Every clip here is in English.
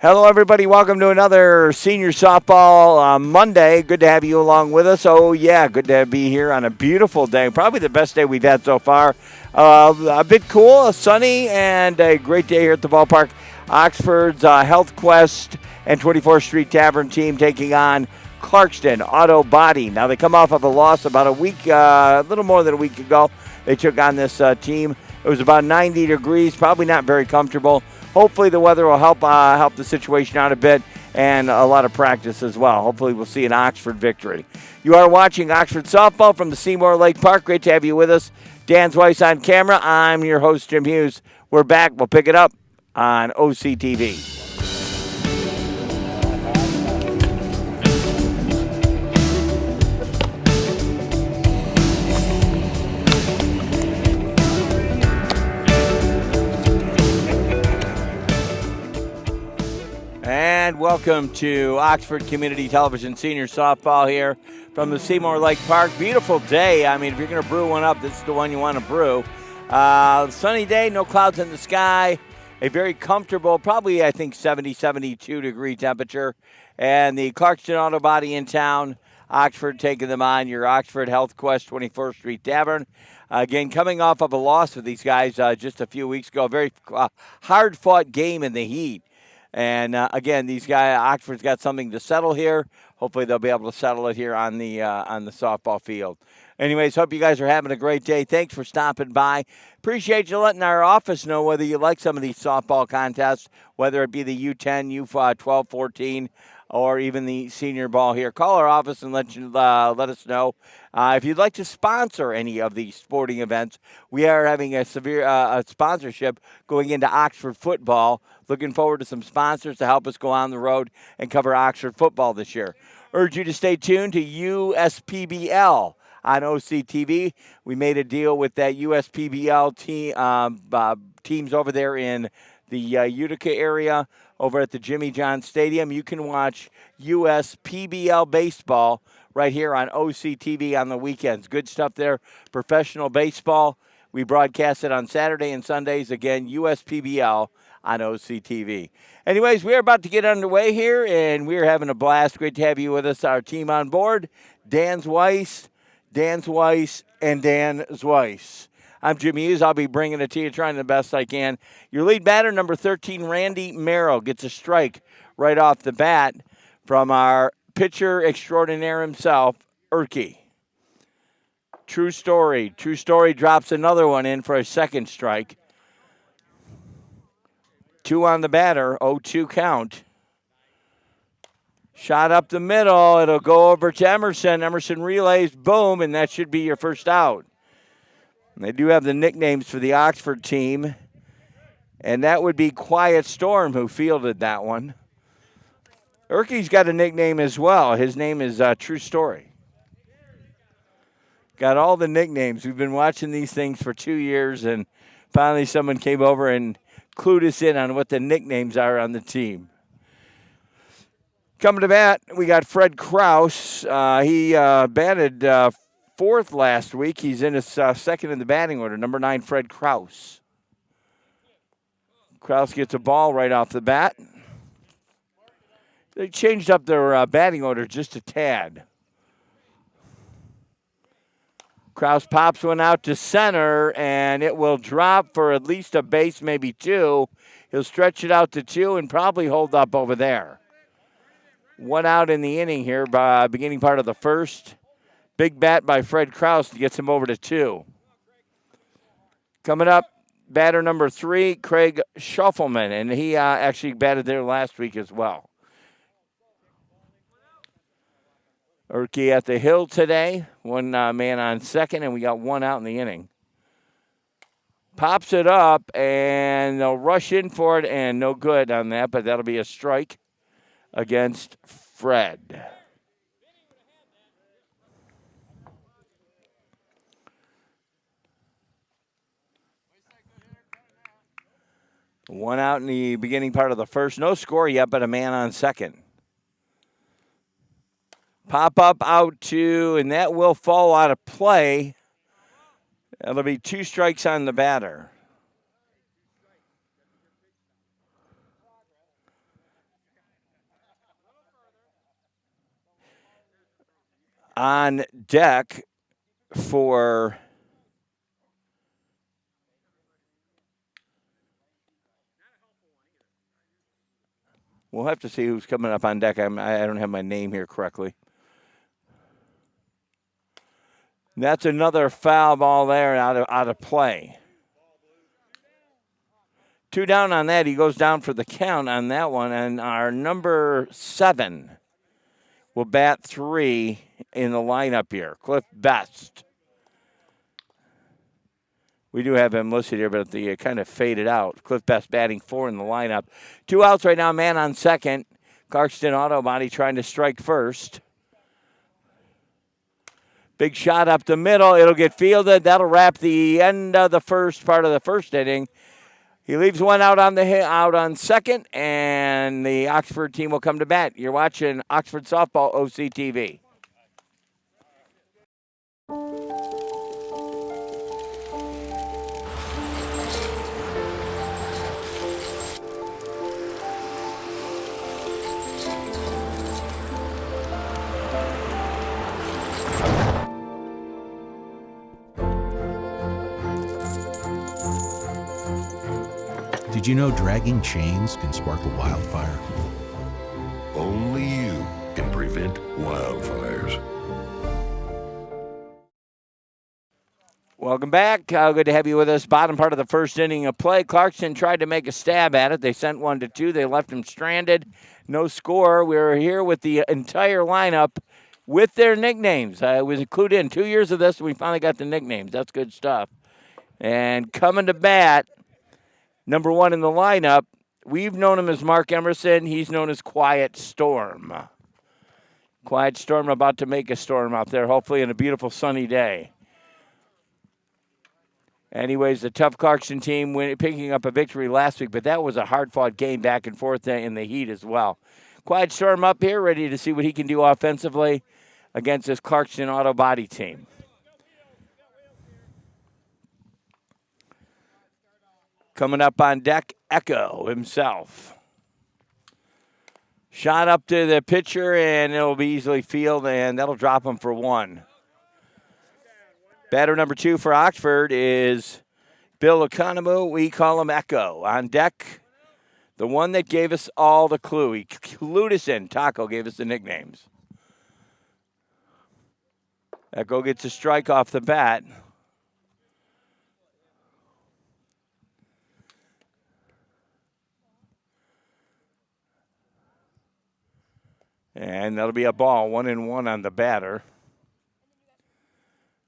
Hello, everybody. Welcome to another senior softball Monday. Good to have you along with us. Oh, yeah, good to be here on a beautiful day. Probably the best day we've had so far. A bit cool, sunny, and a great day here at the ballpark. Oxford's Health Quest and 24th Street Tavern team taking on Clarkston Auto Body. Now, they come off of a loss about a little more than a week ago. They took on this team. It was about 90 degrees, probably not very comfortable. Hopefully the weather will help the situation out a bit, and a lot of practice as well. Hopefully we'll see an Oxford victory. You are watching Oxford softball from the Seymour Lake Park. Great to have you with us. Dan Weiss on camera. I'm your host, Jim Hughes. We're back. We'll pick it up on OCTV. And welcome to Oxford Community Television Senior Softball here from the Seymour Lake Park. Beautiful day. I mean, if you're going to brew one up, this is the one you want to brew. Sunny day, no clouds in the sky. A very comfortable, probably I think 70, 72 degree temperature. And the Clarkston Auto Body in town. Oxford taking them on your Oxford Health Quest 24th Street Tavern. Again, coming off of a loss with these guys just a few weeks ago. A very hard-fought game in the heat. And again, these guys, Oxford's got something to settle here. Hopefully, they'll be able to settle it here on the softball field. Anyways, hope you guys are having a great day. Thanks for stopping by. Appreciate you letting our office know whether you like some of these softball contests, whether it be the U10, U12, 14, or even the senior ball here. Call our office and let us know. If you'd like to sponsor any of these sporting events, we are having a severe sponsorship going into Oxford football. Looking forward to some sponsors to help us go on the road and cover Oxford football this year. Urge you to stay tuned to USPBL on OCTV. We made a deal with that USPBL teams over there in the Utica area over at the Jimmy John Stadium. You can watch USPBL baseball right here on OCTV on the weekends. Good stuff there. Professional baseball. We broadcast it on Saturday and Sundays. Again, USPBL on OCTV. Anyways, we're about to get underway here, and we're having a blast. Great to have you with us. Our team on board, Dan Weiss, and Dan Weiss. I'm Jim Hughes. I'll be bringing it to you, trying the best I can. Your lead batter, number 13, Randy Merrill, gets a strike right off the bat from our pitcher extraordinaire himself, Erke. True story. True story drops another one in for a second strike. 2 on the batter, 0-2 count. Shot up the middle. It'll go over to Emerson. Emerson relays, boom, and that should be your first out. And they do have the nicknames for the Oxford team, and that would be Quiet Storm who fielded that one. Erke's got a nickname as well. His name is True Story. Got all the nicknames. We've been watching these things for 2 years, and finally someone came over and clued us in on what the nicknames are on the team. Coming to bat, we got Fred Kraus. He batted fourth last week. He's in his second in the batting order. Number 9, Fred Kraus. Kraus gets a ball right off the bat. They changed up their batting order just a tad. Kraus pops one out to center, and it will drop for at least a base, maybe 2. He'll stretch it out to 2 and probably hold up over there. 1 out in the inning here, beginning part of the first. Big bat by Fred Kraus gets him over to 2. Coming up, batter number 3, Craig Schuffelman, and he actually batted there last week as well. Erke at the hill today. 1 man on second, and we got 1 out in the inning. Pops it up, and they'll rush in for it, and no good on that, but that'll be a strike against Fred. One out in the beginning part of the first. No score yet, but a man on second. Pop up out 2, and that will fall out of play. That'll be 2 strikes on the batter. On deck for we'll have to see who's coming up on deck. I don't have my name here correctly. That's another foul ball there out of play. 2 down on that. He goes down for the count on that one. And our number 7 will bat 3 in the lineup here. Cliff Best. We do have him listed here, but the kind of faded out. Cliff Best batting 4 in the lineup. 2 outs right now, man on second. Clarkston Auto Body trying to strike first. Big shot up the middle. It'll get fielded. That'll wrap the end of the first part of the first inning. He leaves one out on second, and the Oxford team will come to bat. You're watching Oxford Softball OCTV. Did you know dragging chains can spark a wildfire? Only you can prevent wildfires. Welcome back. Good to have you with us. Bottom part of the first inning of play. Clarkson tried to make a stab at it. They sent 1-2. They left him stranded. No score. We were here with the entire lineup with their nicknames. I was clued in 2 years of this, and we finally got the nicknames. That's good stuff. And coming to bat, number 1 in the lineup, we've known him as Mark Emerson. He's known as Quiet Storm. Quiet Storm about to make a storm out there, hopefully in a beautiful sunny day. Anyways, the tough Clarkson team picking up a victory last week, but that was a hard-fought game back and forth in the heat as well. Quiet Storm up here, ready to see what he can do offensively against this Clarkson Auto Body team. Coming up on deck, Echo himself. Shot up to the pitcher, and it'll be easily fielded, and that'll drop him for 1. Batter number 2 for Oxford is Bill Economou. We call him Echo. On deck, the one that gave us all the clue. He clued us in. Taco gave us the nicknames. Echo gets a strike off the bat. And that'll be a ball, 1-1 on the batter.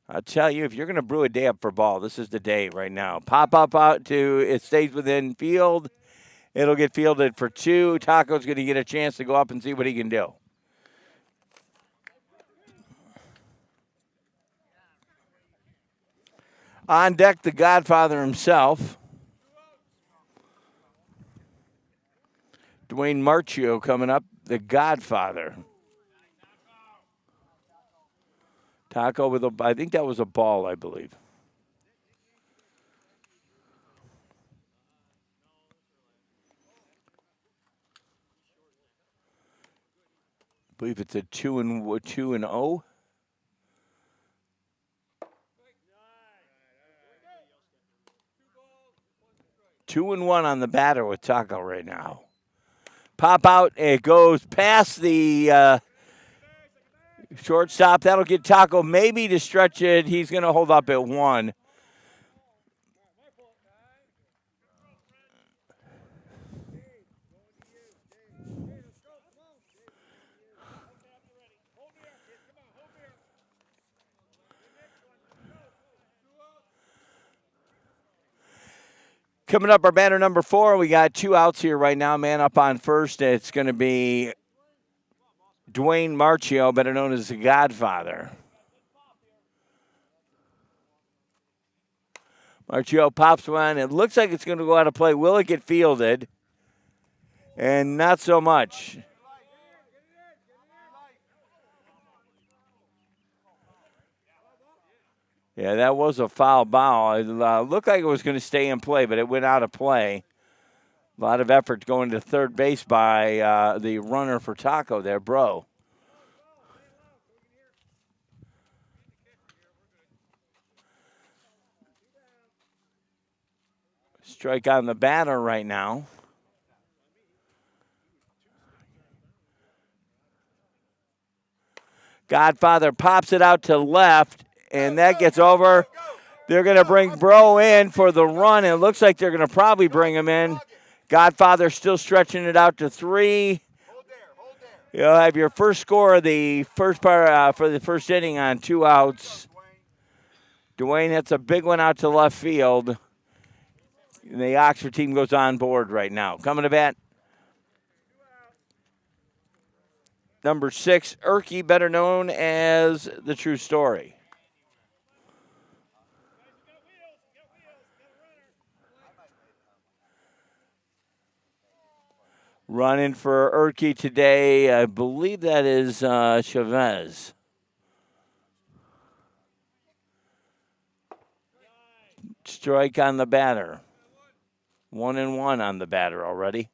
I'll tell you, if you're going to brew a day up for ball, this is the day right now. Pop up out to, it stays within field. It'll get fielded for 2. Taco's going to get a chance to go up and see what he can do. On deck, the Godfather himself. Dwayne Marchio coming up, the Godfather. Taco with I think that was a ball, I believe. I believe it's a 2-0. Two and one on the batter with Taco right now. Pop out, it goes past the shortstop. That'll get Taco maybe to stretch it. He's going to hold up at 1. Coming up, our batter number 4. We got 2 outs here right now. Man up on first. It's going to be Dwayne Marchio, better known as the Godfather. Marchio pops one. It looks like it's going to go out of play. Will it get fielded? And not so much. Yeah, that was a foul ball. It looked like it was going to stay in play, but it went out of play. A lot of effort going to third base by the runner for Taco there, Bro. Strike on the batter right now. Godfather pops it out to left, and that gets over. They're going to bring Bro in for the run. It looks like they're going to probably bring him in. Godfather still stretching it out to 3. You'll have your first score of the first part for the first inning on 2 outs. Dwayne hits a big one out to left field. The Oxford team goes on board right now. Coming to bat, number 6, Erke, better known as the True Story. Running for Erke today, I believe that is Chavez. Strike on the batter. 1-1 on the batter already.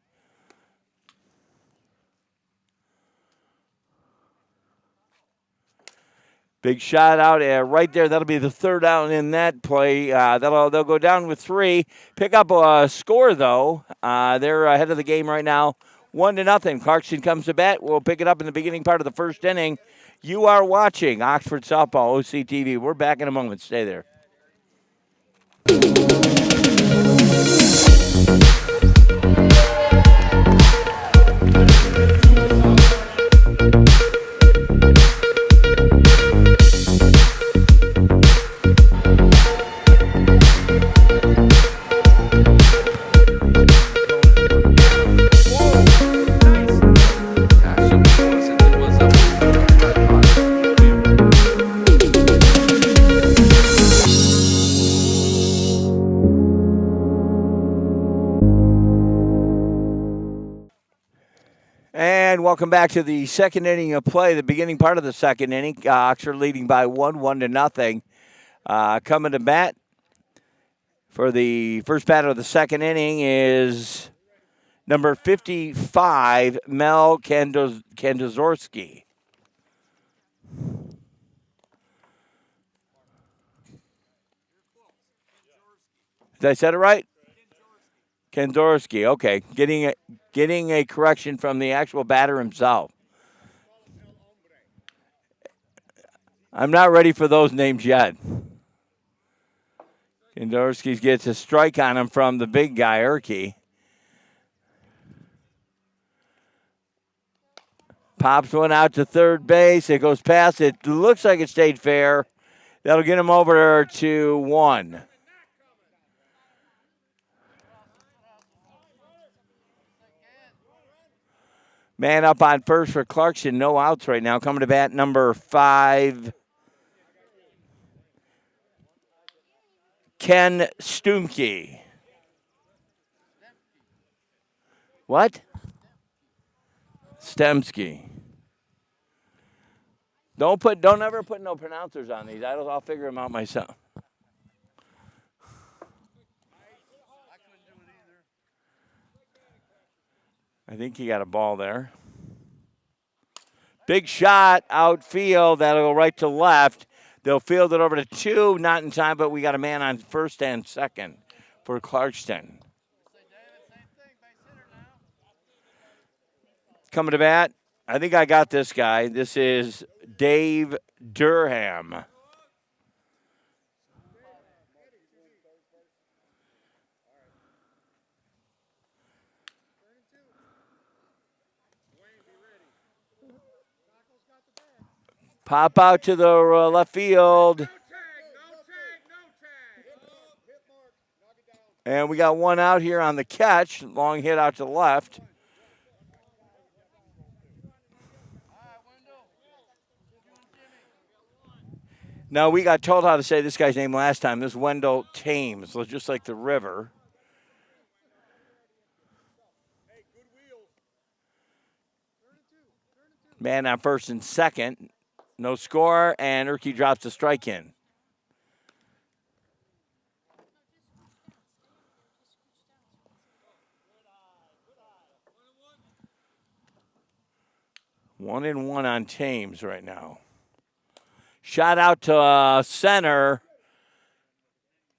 Big shot out right there. That'll be the third out in that play. They'll go down with 3. Pick up a score though. They're ahead of the game right now, 1-0. Clarkston comes to bat. We'll pick it up in the beginning part of the first inning. You are watching Oxford Softball OCTV. We're back in a moment. Stay there. And welcome back to the second inning of play, the beginning part of the second inning. Oxford leading by 1-0. Coming to bat for the first batter of the second inning is number 55, Mel Kandozorski. Did I say it right? Kandozorski, okay. Getting a correction from the actual batter himself. I'm not ready for those names yet. Kandozorski gets a strike on him from the big guy, Erke. Pops one out to third base. It goes past. It looks like it stayed fair. That'll get him over to 1. Man up on first for Clarkston. No outs right now. Coming to bat, number 5, Ken Stumke. What? Stemsky. Don't ever put no pronouncers on these. I'll figure them out myself. I think he got a ball there. Big shot outfield. That'll go right to left. They'll field it over to 2. Not in time, but we got a man on first and second for Clarkston. Coming to bat, I think I got this guy. This is Dave Durham. Pop out to the left field. And we got one out here on the catch. Long hit out to the left. Now, we got told how to say this guy's name last time. This is Wendell Thames, so just like the river. Man on first and second. No score, and Erke drops the strike in. One and one on Thames right now. Shot out to center.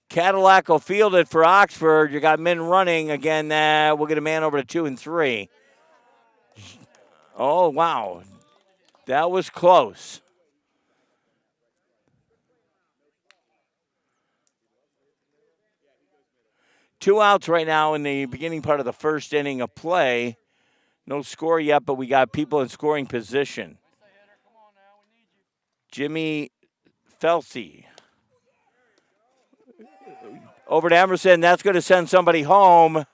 Cadillac will field it for Oxford. You got men running again. We'll get a man over to 2 and 3. Oh, wow. That was close. Two outs right now in the beginning part of the first inning of play. No score yet, but we got people in scoring position. Jimmy Felsey. Over to Emerson. That's going to send somebody home.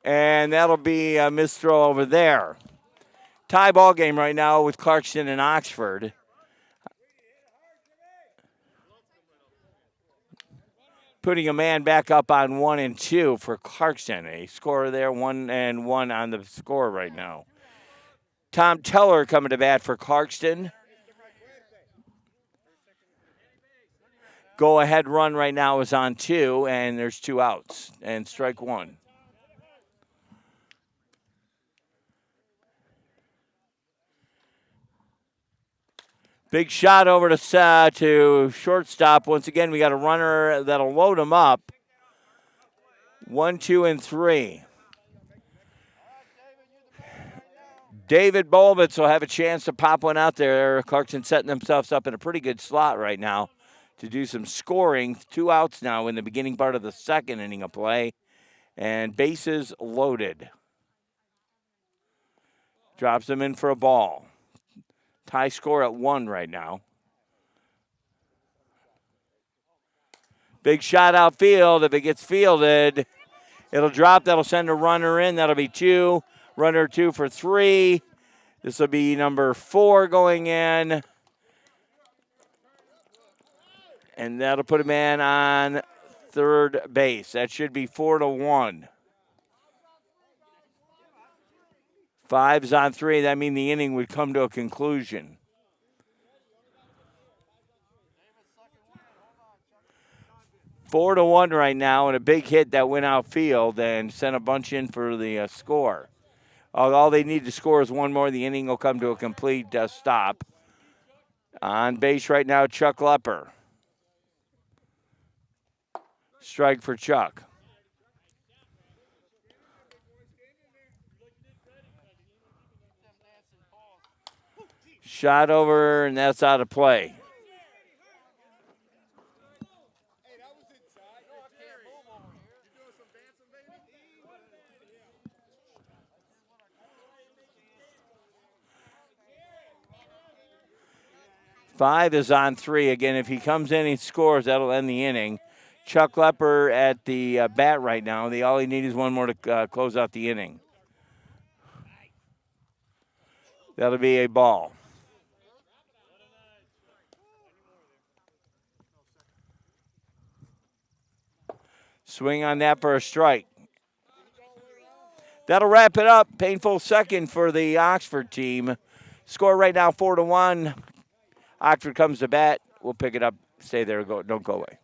And that'll be a missed throw over there. Tie ball game right now with Clarkston and Oxford. Putting a man back up on 1 and 2 for Clarkston. A scorer there, 1 and 1 on the score right now. Tom Teller coming to bat for Clarkston. Go ahead run right now is on 2, and there's 2 outs and strike 1. Big shot over to shortstop. Once again, we got a runner that'll load him up. 1, 2, and 3. David Bolbitz will have a chance to pop one out there. Clarkson setting themselves up in a pretty good slot right now to do some scoring. 2 outs now in the beginning part of the second inning of play. And bases loaded. Drops them in for a ball. Tie score at 1 right now. Big shot outfield. If it gets fielded, it'll drop. That'll send a runner in. That'll be 2. Runner 2 for 3. This will be number 4 going in. And that'll put a man on third base. That should be 4-1. 5's on 3. That means the inning would come to a conclusion. Four to 1 right now, and a big hit that went outfield and sent a bunch in for the score. All they need to score is 1 more. The inning will come to a complete stop. On base right now, Chuck Lepper. Strike for Chuck. Shot over, and that's out of play. Five is on 3. Again, if he comes in and scores, that'll end the inning. Chuck Lepper at the bat right now. All he needs is 1 more to close out the inning. That'll be a ball. Swing on that for a strike. That'll wrap it up. Painful second for the Oxford team. Score right now 4-1. Oxford comes to bat. We'll pick it up. Stay there. Don't go away.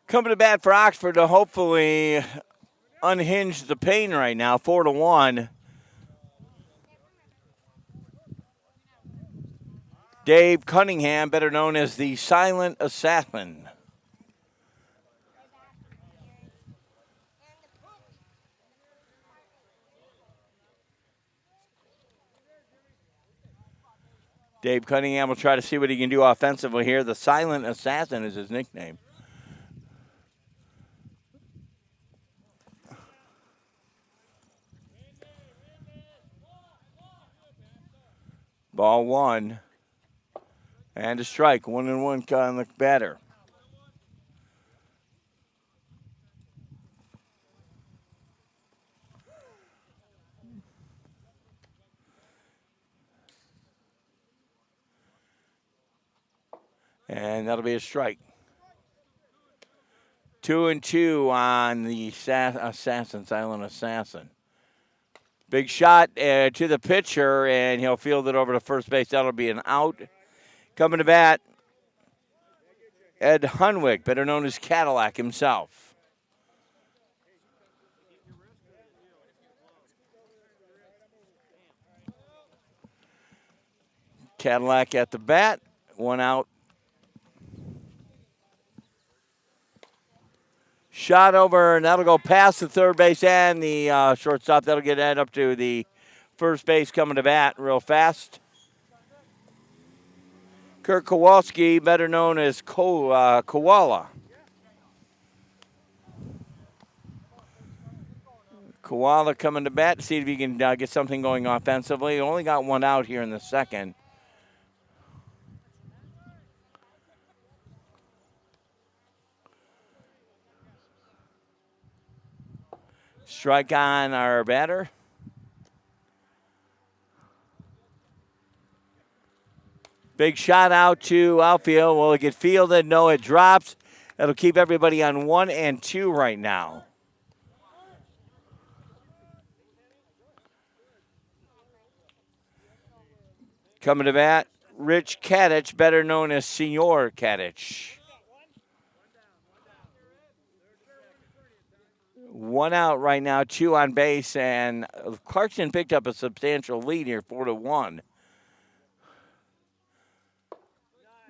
Coming to bat for Oxford to hopefully unhinge the pain right now, 4-1. Dave Cunningham, better known as the Silent Assassin. Dave Cunningham will try to see what he can do offensively here. The Silent Assassin is his nickname. Ball 1. And a strike. 1-1 on the batter. And that'll be a strike. 2-2 on the Silent Assassin. Big shot to the pitcher, and he'll field it over to first base. That'll be an out. Coming to bat, Ed Hunwick, better known as Cadillac himself. Cadillac at the bat, 1 out. Shot over, and that'll go past the third base and the shortstop. That'll get Ed up to the first base coming to bat real fast. Kirk Kowalski, better known as Koala. Koala coming to bat to see if he can get something going offensively. Only got 1 out here in the second. Strike on our batter. Big shot out to outfield. Will it get fielded? No, it drops. That'll keep everybody on 1 and 2 right now. Coming to bat, Rich Kadich, better known as Senor Kadich. 1 out right now, 2 on base, and Clarkson picked up a substantial lead here, 4-1.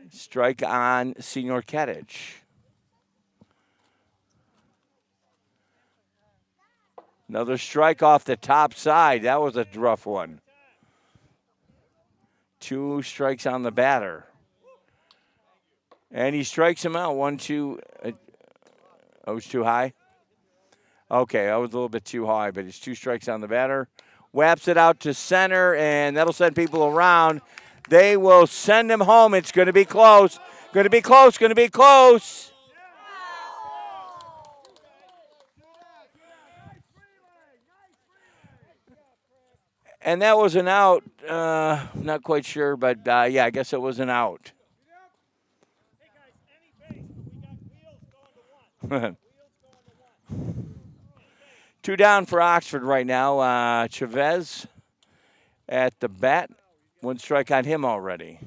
Strike on Senor Kadich. Another strike off the top side. That was a rough one. 2 strikes on the batter. And he strikes him out. 1, 2. I was too high? Okay, I was a little bit too high, but it's 2 strikes on the batter. Whaps it out to center, and that'll send people around. They will send him home. It's going to be close. Going to be close. Going to be close. And that was an out. Not quite sure, but yeah, I guess it was an out. Two down for Oxford right now. Chavez at the bat. 1 strike on him already.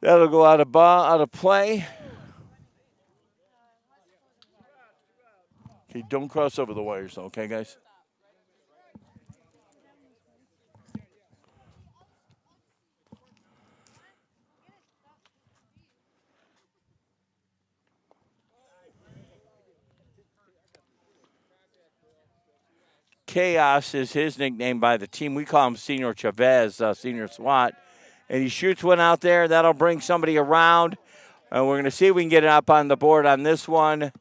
That'll go out of play. Okay, don't cross over the wires, okay, guys? Chaos is his nickname by the team. We call him Senor Chavez, Senior SWAT. And he shoots one out there. That'll bring somebody around. And we're going to see if we can get it up on the board on this one.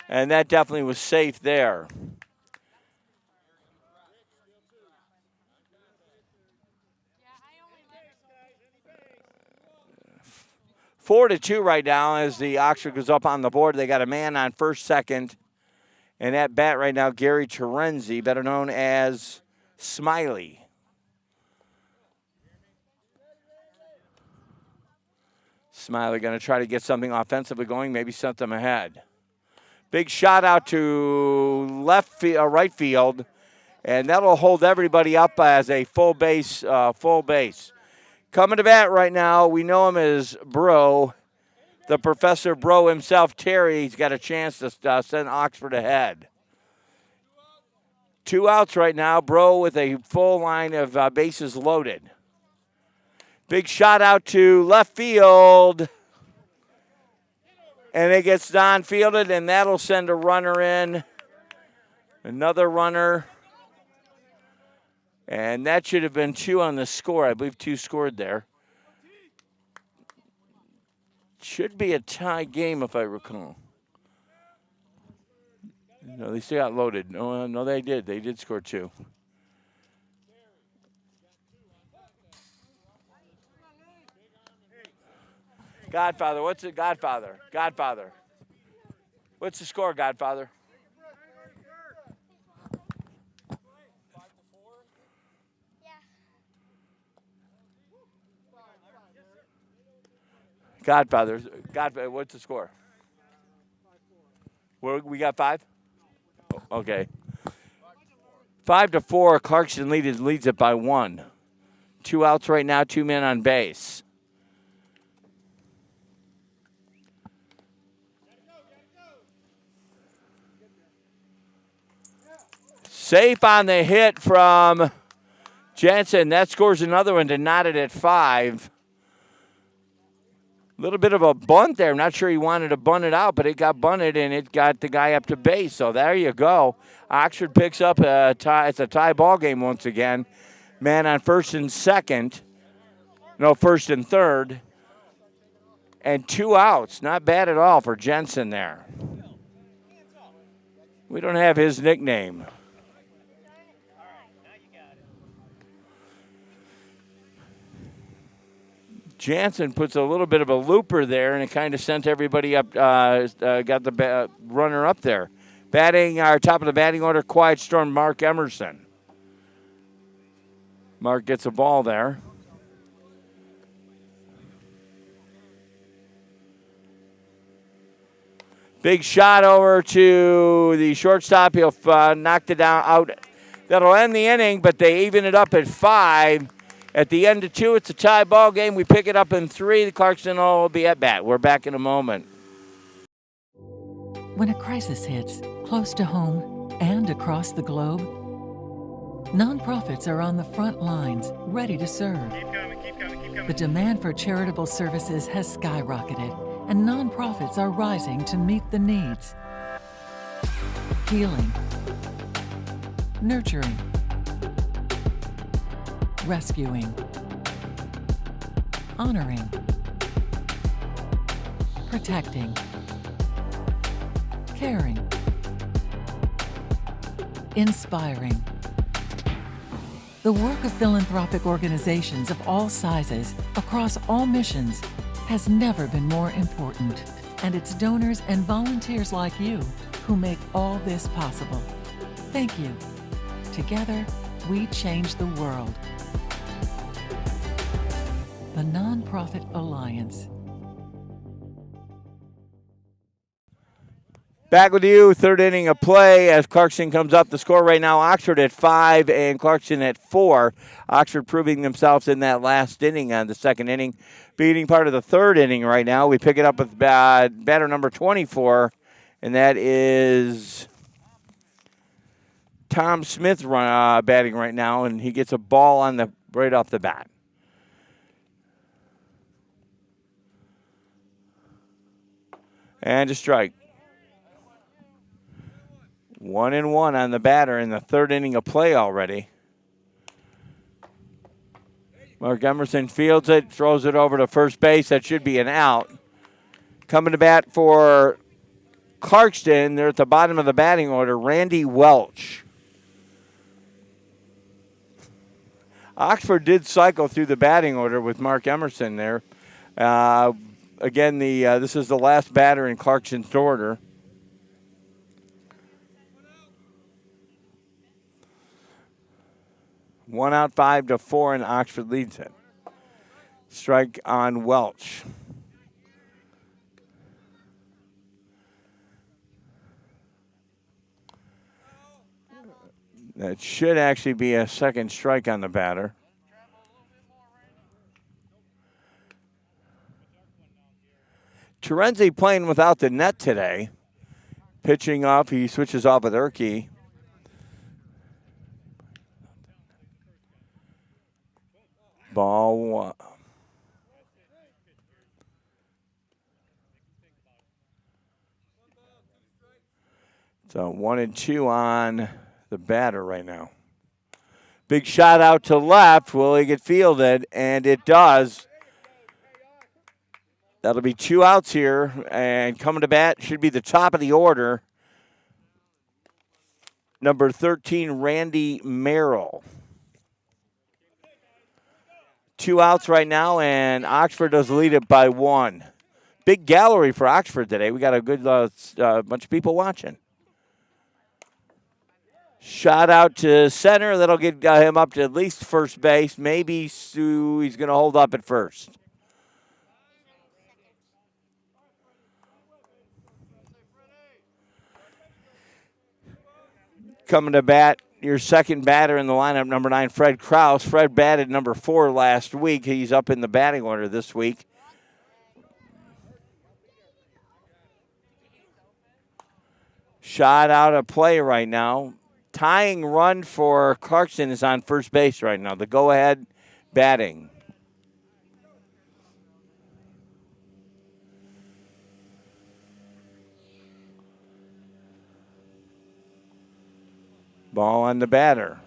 And that definitely was safe there. Four to 2 right now as the Oxford goes up on the board. They got a man on first, second. And at bat right now, Gary Terenzi, better known as Smiley. Smiley going to try to get something offensively going, maybe send them ahead. Big shot out to right field, and that'll hold everybody up as a full base. Coming to bat right now, we know him as Bro. The Professor Bro himself, Terry, he's got a chance to send Oxford ahead. 2 outs right now. Bro with a full line of bases loaded. Big shot out to left field. And it gets downfielded, and that'll send a runner in. Another runner. And that should have been 2 on the score. I believe 2 scored there. Should be a tie game if I recall. No, they still got loaded. No, they did. They did score 2. Godfather, what's it? Godfather. What's the score, Godfather? Godfather, what's the score? We got 5? Okay. 5-4, Clarkson leads it by 1. 2 outs right now, 2 men on base. Safe on the hit from Jansen. That scores another one to knot it at 5. A little bit of a bunt there. I'm not sure he wanted to bunt it out, but it got bunted, and it got the guy up to base. So there you go. Oxford picks up a tie. It's a tie ball game once again. Man on first and second. No, first and third. And 2 outs. Not bad at all for Jensen there. We don't have his nickname. Jansen puts a little bit of a looper there, and it kind of sent everybody up, got the runner up there. Batting, our top of the batting order, quiet storm, Mark Emerson. Mark gets a ball there. Big shot over to the shortstop. He'll knock it out. That'll end the inning, but they even it up at 5. At the end of 2, it's a tie ball game. We pick it up in 3. The Clarkston will be at bat. We're back in a moment. When a crisis hits close to home and across the globe, nonprofits are on the front lines, ready to serve. Keep coming. The demand for charitable services has skyrocketed, and nonprofits are rising to meet the needs. Healing, nurturing, rescuing, honoring, protecting, caring, inspiring. The work of philanthropic organizations of all sizes, across all missions, has never been more important. And it's donors and volunteers like you who make all this possible. Thank you. Together, we change the world. The Nonprofit Alliance. Back with you, third inning of play as Clarkston comes up. The score right now, Oxford at 5 and Clarkston at 4. Oxford proving themselves in that last inning on the second inning. Beating part of the third inning right now. We pick it up with batter number 24, and that is Tom Smith batting right now, and he gets a ball on the right off the bat. And a strike. 1-1 on the batter in the third inning of play already. Mark Emerson fields it, throws it over to first base. That should be an out. Coming to bat for Clarkston, they're at the bottom of the batting order, Randy Welch. Oxford did cycle through the batting order with Mark Emerson there. Again, this is the last batter in Clarkston's order. One out, 5-4, and Oxford leads it. Strike on Welch. That should actually be a second strike on the batter. Terenzi playing without the net today. Pitching up, he switches off with Erkey. Ball one. So 1-2 on the batter right now. Big shot out to left. Will he get fielded? And it does. That'll be 2 outs here. And coming to bat should be the top of the order. Number 13, Randy Merrill. 2 outs right now, and Oxford does lead it by 1. Big gallery for Oxford today. We got a good bunch of people watching. Shot out to center. That'll get him up to at least first base. Maybe he's going to hold up at first. Coming to bat your second batter in the lineup, number 9, Fred Kraus. Fred batted number 4 last week. He's up in the batting order this week. Shot out of play right now. Tying run for Clarkson is on first base right now. The go-ahead batting. Ball on the batter.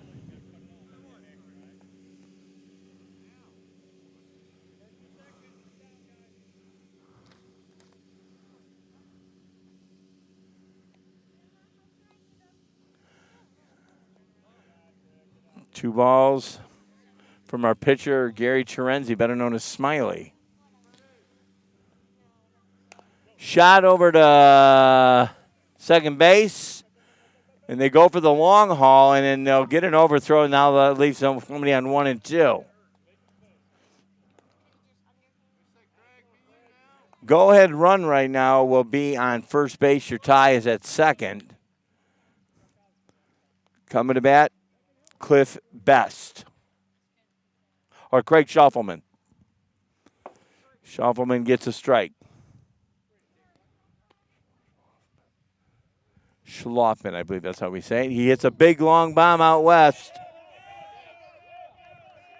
Two balls from our pitcher, Gary Terenzi, better known as Smiley. Shot over to second base, and they go for the long haul, and then they'll get an overthrow. Now that leaves somebody on 1 and 2. Go-ahead run right now will be on first base. Your tie is at second. Coming to bat, Cliff Best. Or Craig Schaufelman. Schaufelman gets a strike. Schlafman, I believe that's how we say it. He hits a big long bomb out west.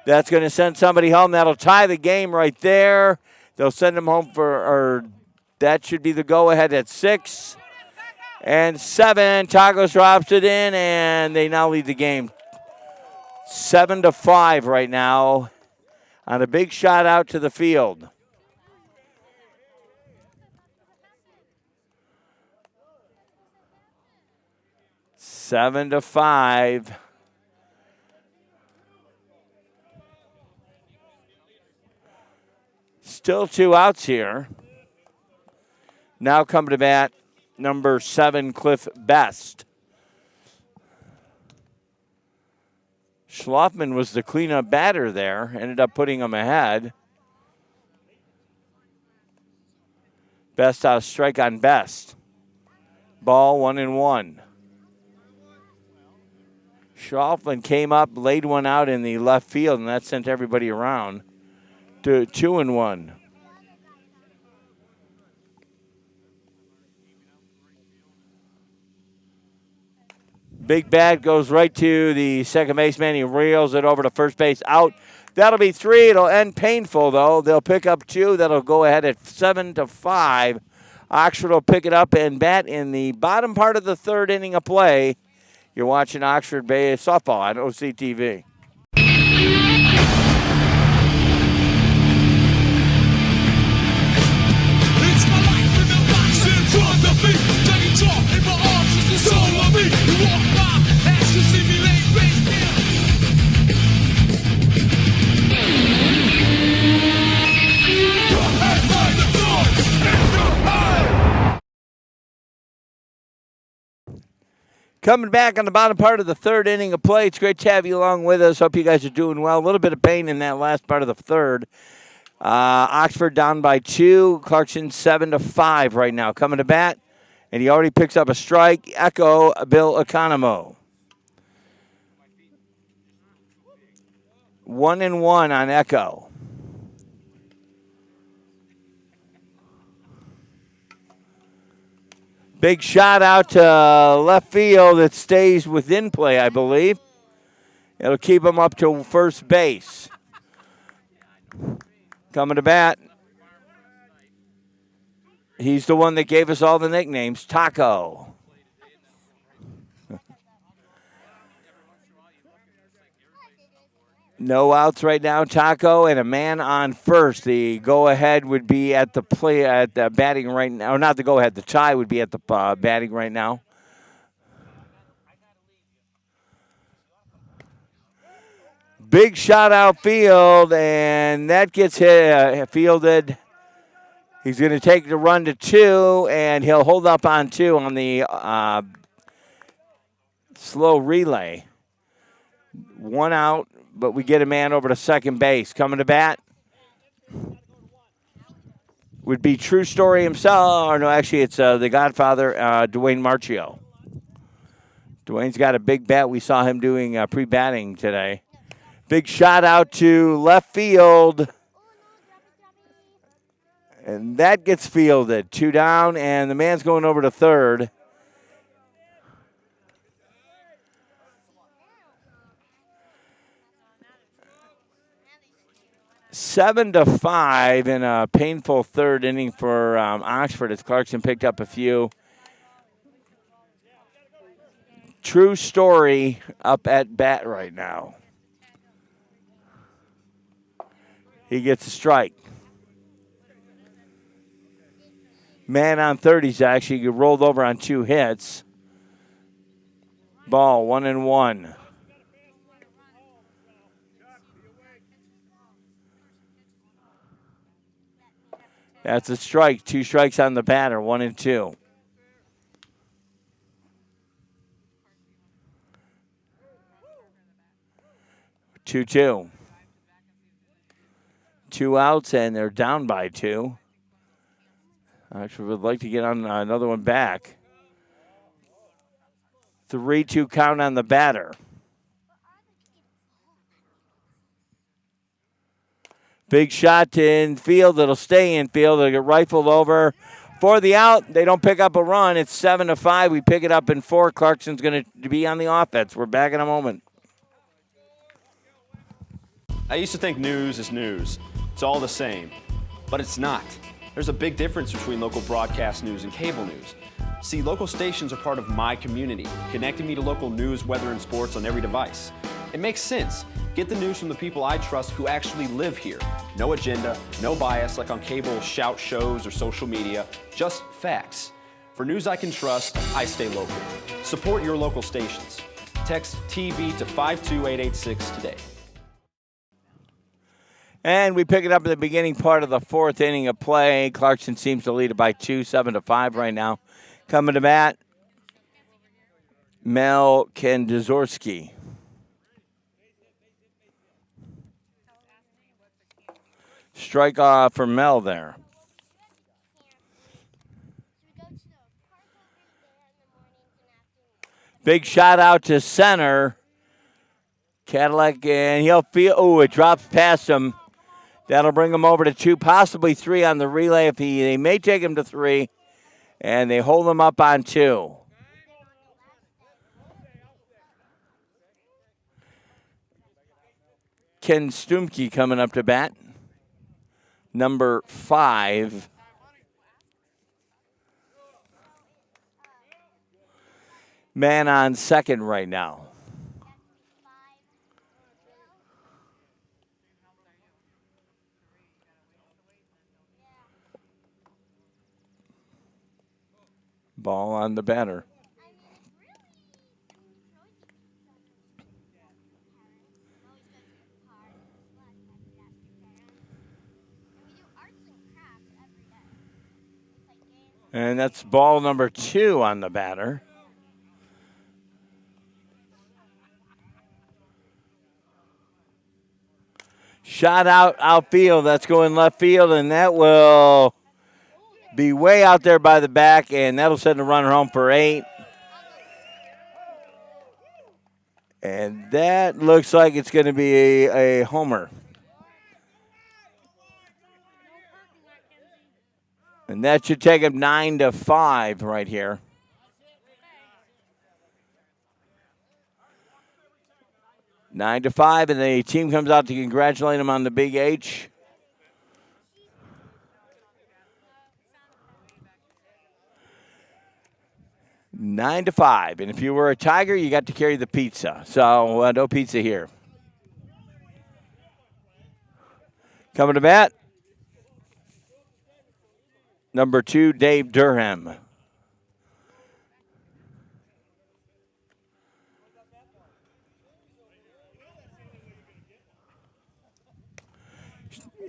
That's going to send somebody home. That'll tie the game right there. They'll send him home or that should be the go-ahead at 6 and 7. Tacos drops it in, and they now lead the game 7-5 right now on a big shot out to the field. Seven to 5. Still 2 outs here. Now come to bat, number 7, Cliff Best. Schlafman was the cleanup batter there, ended up putting him ahead. Best out, strike on Best. Ball 1-1. Schlafman came up, laid one out in the left field, and that sent everybody around to 2-1. Big bat goes right to the second baseman. He reels it over to first base. Out. That'll be 3. It'll end painful, though. They'll pick up 2. That'll go ahead at 7-5. Oxford will pick it up and bat in the bottom part of the third inning of play. You're watching Oxford Bay softball on OCTV. It's my life in the box in front of me. Taking talk in my arms is the soul of me. You walk by, ask to see me late face down. Hey, find the Coming back on the bottom part of the third inning of play. It's great to have you along with us. Hope you guys are doing well. A little bit of pain in that last part of the third. Oxford down by 2. Clarkson 7-5 right now. Coming to bat, and he already picks up a strike. Echo Bill Economo. 1-1 on Echo. Big shot out to left field that stays within play, I believe. It'll keep him up to first base. Coming to bat. He's the one that gave us all the nicknames, Taco. No outs right now, Taco, and a man on first. The go-ahead would be at the play at the batting right now, or not the go-ahead. The tie would be at the batting right now. Big shot outfield, and that gets fielded. He's going to take the run to 2, and he'll hold up on 2 on the slow relay. 1 out. But we get a man over to second base. Coming to bat would be True Story himself. Or no, actually, it's the Godfather, Dwayne Marchio. Dwayne's got a big bat. We saw him doing pre-batting today. Big shot out to left field. And that gets fielded. 2 down, and the man's going over to third. Seven to 5 in a painful third inning for Oxford as Clarkson picked up a few. True story up at bat right now. He gets a strike. Man on third, he's actually rolled over on 2 hits. Ball, 1-1. That's a strike. 2 strikes on the batter, 1-2. Two. 2 outs, and they're down by 2. I actually would like to get on another one back. 3-2 count on the batter. Big shot to infield. It'll stay infield. It'll get rifled over for the out. They don't pick up a run. It's 7 to 5. We pick it up in 4. Clarkson's going to be on the offense. We're back in a moment. I used to think news is news. It's all the same. But it's not. There's a big difference between local broadcast news and cable news. See, local stations are part of my community, connecting me to local news, weather, and sports on every device. It makes sense. Get the news from the people I trust who actually live here. No agenda, no bias like on cable shout shows or social media, just facts. For news I can trust, I stay local. Support your local stations. Text TV to 52886 today. And we pick it up at the beginning part of the 4th inning of play. Clarkson seems to lead it by 2, 7 to 5 right now. Coming to bat, Mel Kandazorski. Strike off for Mel there. Big shot out to center. Cadillac, and he'll feel, it drops past him. That'll bring him over to 2, possibly 3 on the relay. They may take him to 3, and they hold him up on 2. Ken Stumke coming up to bat. Number 5. Man on second right now. Ball on the batter. And that's ball number 2 on the batter. Shot outfield. That's going left field, and that will be way out there by the back, and that'll send the runner home for 8. And that looks like it's going to be a homer. And that should take him 9 to 5 right here. Nine to 5, and the team comes out to congratulate him on the big H. 9 to 5, and if you were a Tiger, you got to carry the pizza. So no pizza here. Coming to bat, number 2, Dave Durham.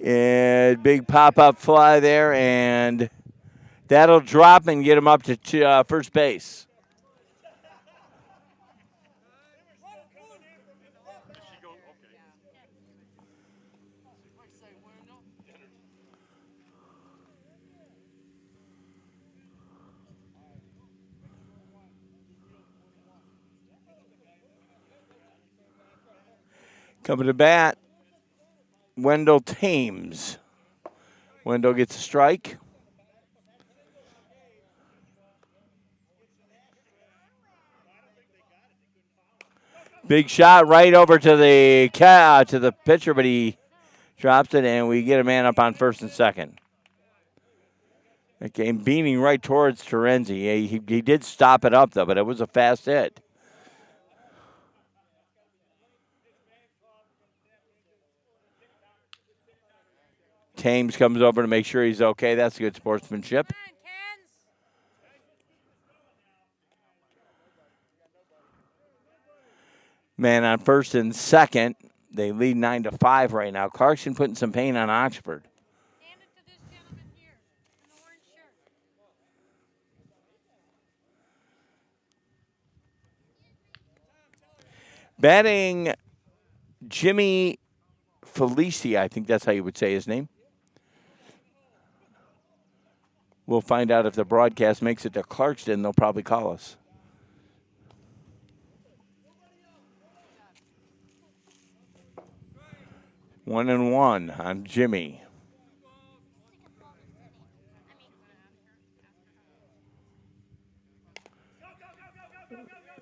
And big pop-up fly there, and that'll drop and get him up to first base. Coming to bat, Wendell Thames. Wendell gets a strike. Big shot right over to the pitcher, but he drops it, and we get a man up on first and second. That game beaming right towards Terenzi. He did stop it up, though, but it was a fast hit. Thames comes over to make sure he's okay. That's good sportsmanship. Man on first and second. They lead 9-5 right now. Clarkston putting some pain on Oxford. Hand it to this gentleman here in the orange shirt. Batting Jimmy Felici, I think that's how you would say his name. We'll find out if the broadcast makes it to Clarkston. They'll probably call us. One and one on Jimmy.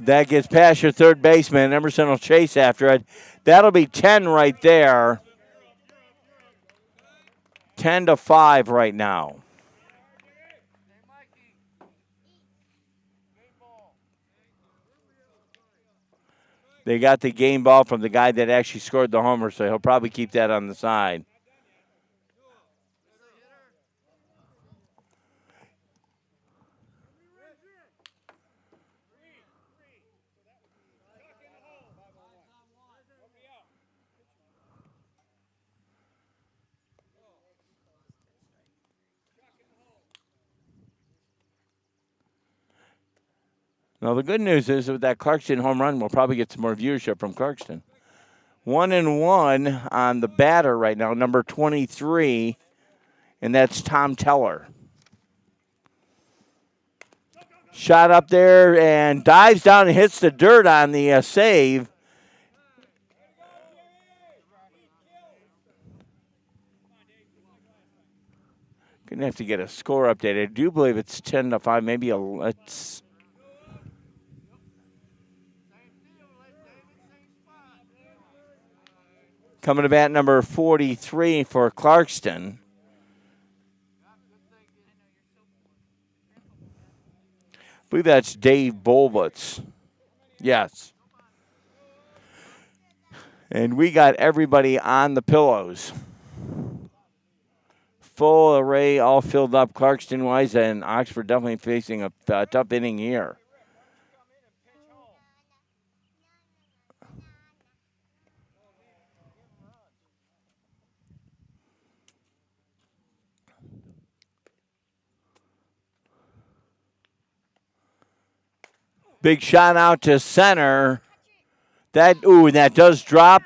That gets past your third baseman. Emerson will chase after it. That'll be 10 right there. 10-5 right now. They got the game ball from the guy that actually scored the homer, so he'll probably keep that on the side. Now, the good news is with that Clarkston home run, we'll probably get some more viewership from Clarkston. 1-1 on the batter right now, number 23, and that's Tom Teller. Shot up there and dives down and hits the dirt on the save. Gonna have to get a score update. I do believe it's 10-5, maybe it's. Coming to bat number 43 for Clarkston. I believe that's Dave Bolbutz. Yes. And we got everybody on the pillows. Full array, all filled up Clarkston-wise, and Oxford definitely facing a tough inning here. Big shot out to center. That does drop.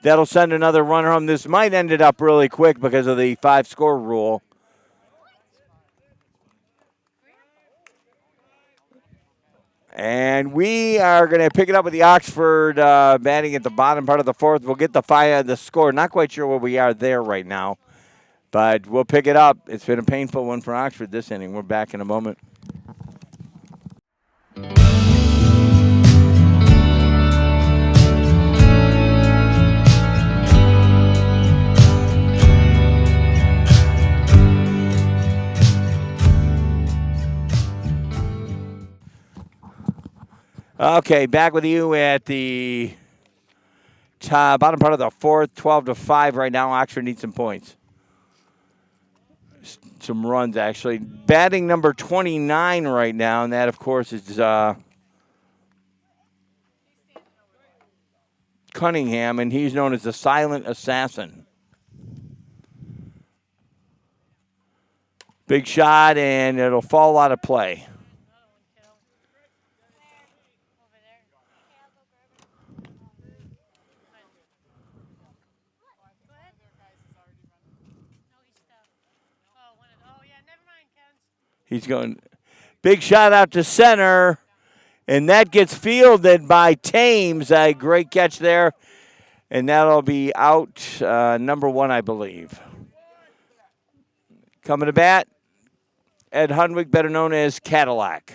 That'll send another runner home. This might end it up really quick because of the 5-score rule. And we are going to pick it up with the Oxford batting at the bottom part of the fourth. We'll get the score. Not quite sure where we are there right now, but we'll pick it up. It's been a painful one for Oxford this inning. We're back in a moment. Okay, back with you at the bottom part of the fourth, 12-5 right now. Oxford needs some points. Some runs, actually. Batting number 29 right now, and that, of course, is Cunningham, and he's known as the silent assassin. Big shot, and it'll fall out of play. He's going big shot out to center, and that gets fielded by Thames. A great catch there. And that'll be out number 1, I believe. Coming to bat, Ed Hunwick, better known as Cadillac.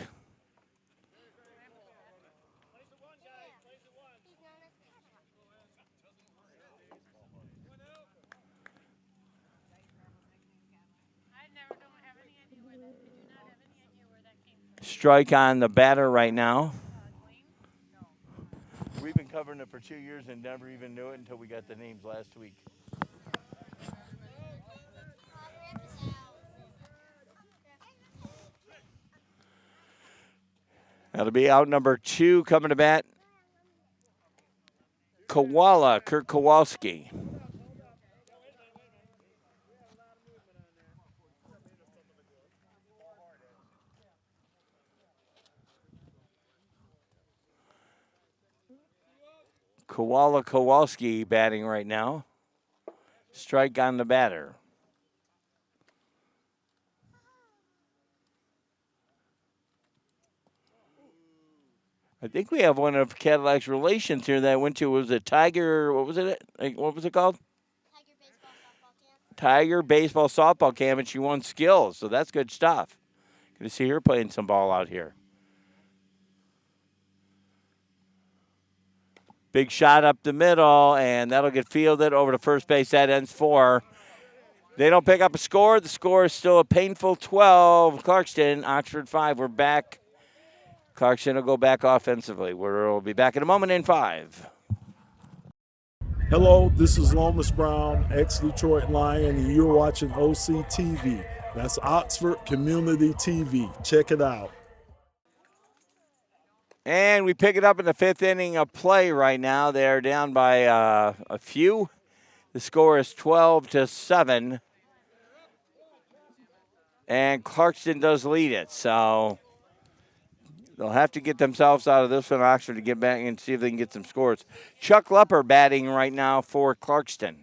Strike on the batter right now. We've been covering it for 2 years and never even knew it until we got the names last week. That'll be out number 2 coming to bat. Koala, Kurt Kowalski. Koala Kowalski batting right now. Strike on the batter. I think we have one of Cadillac's relations here that I went to. Was it Tiger? What was it? What was it called? Tiger Baseball Softball Camp, and she won skills, so that's good stuff. Good to see her playing some ball out here. Big shot up the middle, and that'll get fielded over to first base. That ends 4. They don't pick up a score. The score is still a painful 12. Clarkston, Oxford 5. We're back. Clarkston will go back offensively. We'll be back in a moment in 5. Hello, this is Lomas Brown, ex-Detroit Lion, and you're watching OC TV. That's Oxford Community TV. Check it out. And we pick it up in the 5th inning of play right now. They're down by a few. The score is 12-7. And Clarkston does lead it. So they'll have to get themselves out of this one, Oxford, to get back and see if they can get some scores. Chuck Lepper batting right now for Clarkston.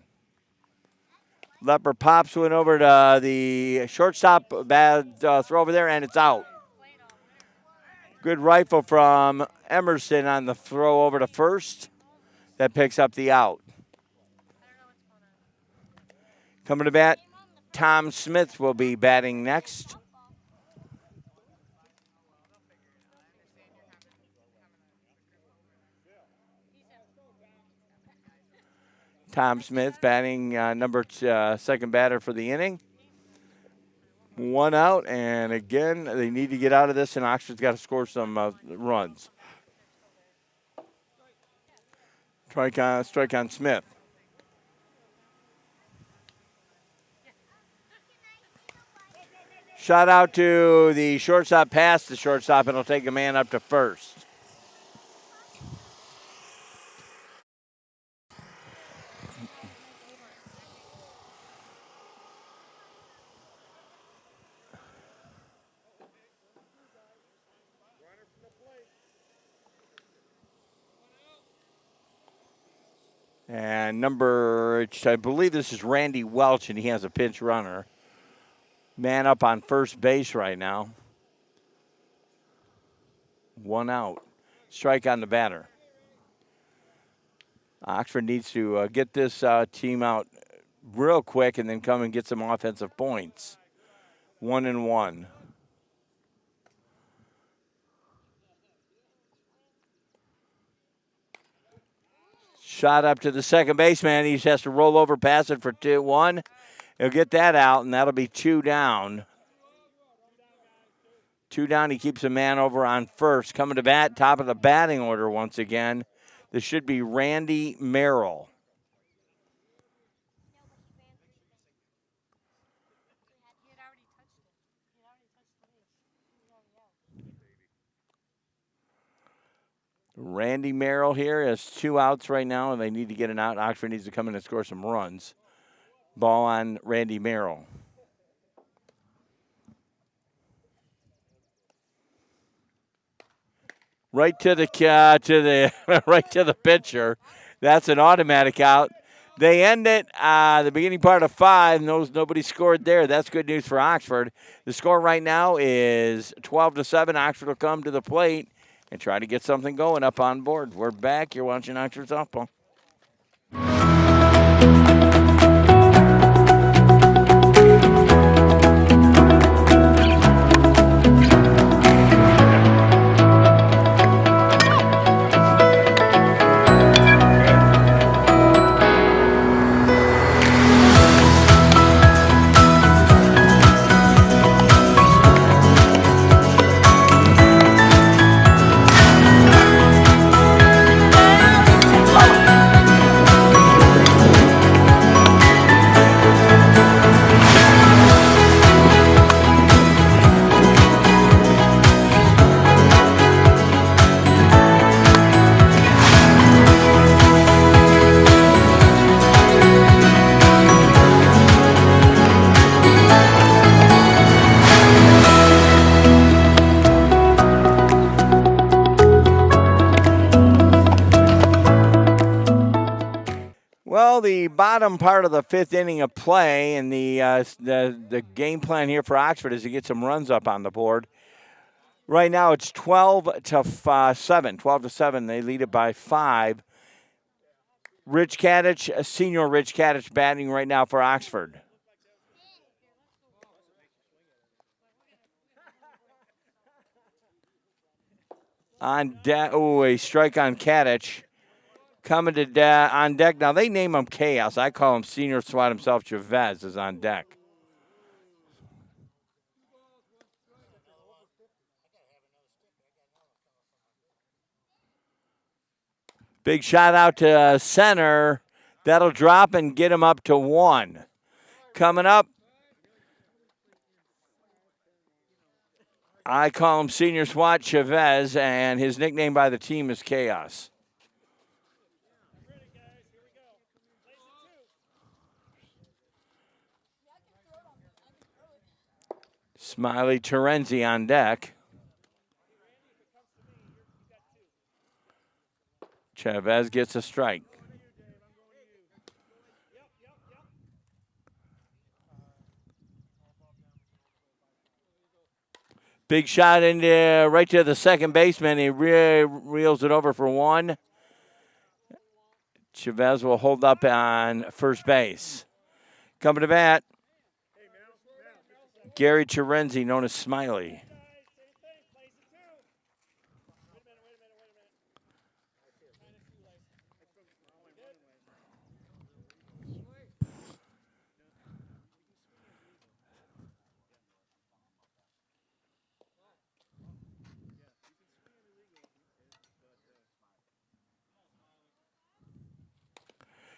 Lepper pops one over to the shortstop, bad throw over there, and it's out. Good rifle from Emerson on the throw over to first. That picks up the out. Coming to bat, Tom Smith will be batting next. Tom Smith batting second batter for the inning. 1 out, and again, they need to get out of this, and Oxford's got to score some runs. Strike on Smith. Shot out to the shortstop, past the shortstop, and it'll take a man up to first. And I believe this is Randy Welch, and he has a pinch runner. Man up on first base right now. 1 out. Strike on the batter. Oxford needs to get this team out real quick and then come and get some offensive points. 1-1. Shot up to the second baseman. He just has to roll over, pass it for 2-1. He'll get that out, and that'll be 2 down. 2 down. He keeps a man over on first. Coming to bat, top of the batting order once again. This should be Randy Merrill. Randy Merrill here has 2 outs right now, and they need to get an out. Oxford needs to come in and score some runs. Ball on Randy Merrill. Right to the right to the pitcher. That's an automatic out. They end it the beginning part of 5. Nobody scored there. That's good news for Oxford. The score right now is 12-7. Oxford will come to the plate and try to get something going up on board. We're back. You're watching Oxford Softball. Well, the bottom part of the fifth inning of play, and the game plan here for Oxford is to get some runs up on the board. Right now, it's 12 to 7. 12 to 7. They lead it by 5. Rich Kadich, senior Rich Kadich, batting right now for Oxford. On deck, a strike on Kadich. Coming to on deck. Now, they name him Chaos. I call him Senior SWAT himself. Chavez is on deck. Big shot out to center. That'll drop and get him up to 1. Coming up, I call him Senior SWAT Chavez, and his nickname by the team is Chaos. Smiley Terenzi on deck. Chavez gets a strike. Big shot into right to the second baseman. He reels it over for 1. Chavez will hold up on first base. Coming to bat, Gary Terenzi, known as Smiley.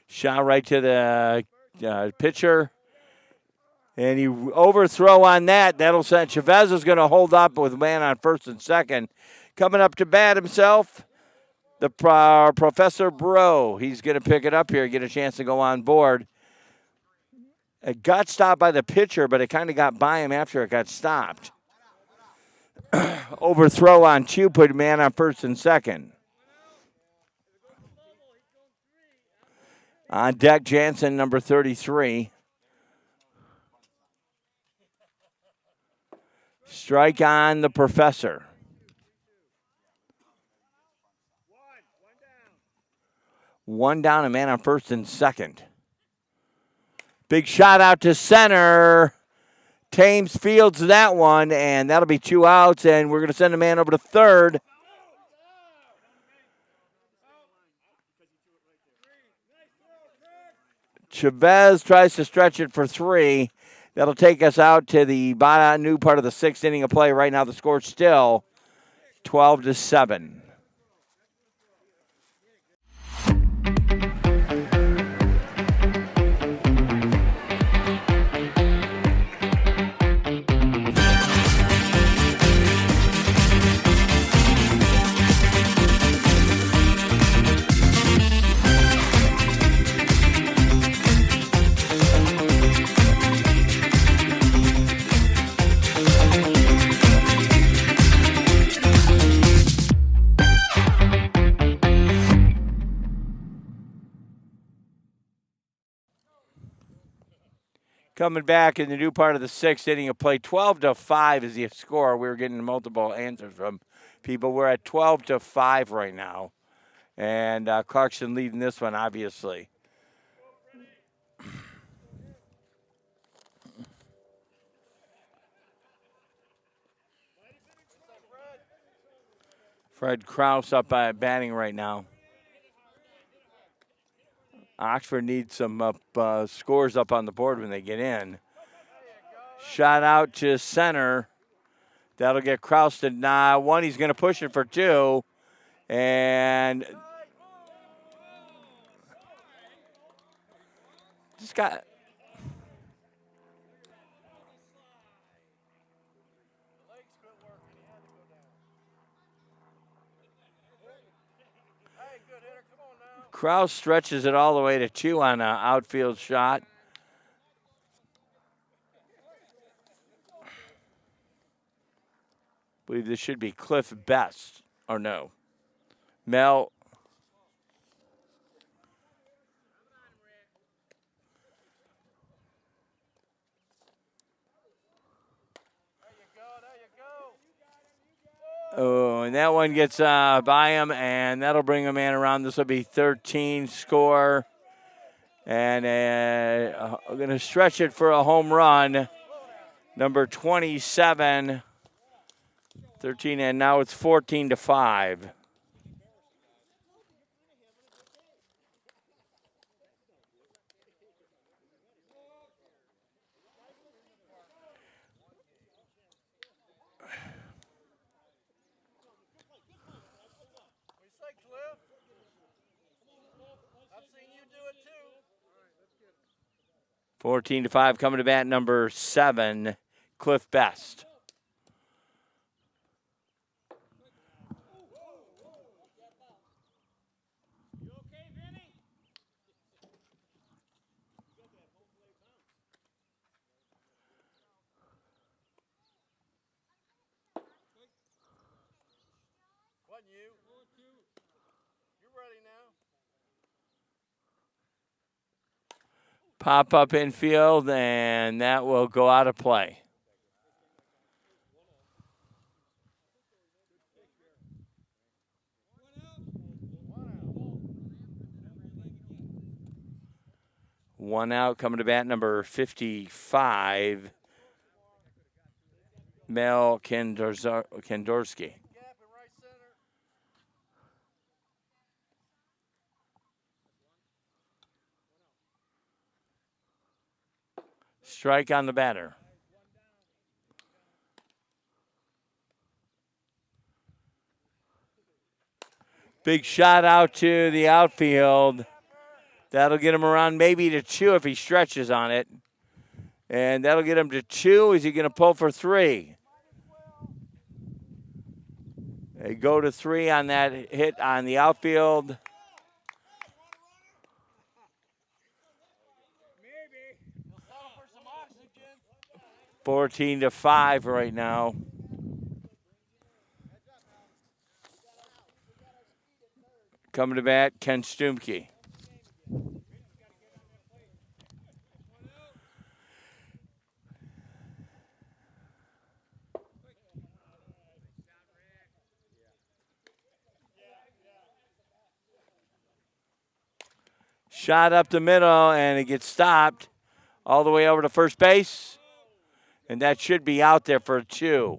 Shot right to the pitcher. And he overthrow on that. That'll send Chavez is going to hold up with a man on first and second. Coming up to bat himself, the Professor Bro. He's going to pick it up here, get a chance to go on board. It got stopped by the pitcher, but it kind of got by him after it got stopped. Overthrow on Chew, put a man on first and second. On deck, Jansen, number 33. Strike on the Professor. One down, a man on first and second. Big shot out to center. Thames fields that one, and that'll be 2 outs, and we're going to send a man over to third. Chavez tries to stretch it for 3. That'll take us out to the new part of the 6th inning of play. Right now the score's still 12 to 7. Coming back in the new part of the 6th inning of play, 12 to 5 is the score. We were getting multiple answers from people. We're at 12 to 5 right now, and Clarkson leading this one, obviously. Fred Krause up batting right now. Oxford needs some scores up on the board when they get in. Shot out to center. That'll get Krause to 1. He's going to push it for 2. And just got... Krause stretches it all the way to 2 on an outfield shot. I believe this should be Cliff Best, or no. Mel. and that one gets by him, and that'll bring him in around. This will be 13 score. And I'm going to stretch it for a home run. Number 27, 13, and now it's 14-5. We say, Cliff. I've seen you do it too. 14-5 coming to bat number 7, Cliff Best. You okay, Vinny? Wasn't you? You're ready now. Pop up infield, and that will go out of play. One out coming to bat number 55, Mel Kendorski. Gap in right center. Strike on the batter. Big shot out to the outfield. That'll get him around maybe to 2 if he stretches on it. And that'll get him to 2. Is he going to pull for 3? They go to 3 on that hit on the outfield. 14-5 right now. Coming to bat, Ken Stumke. Shot up the middle, and it gets stopped all the way over to first base. And that should be out there for 2.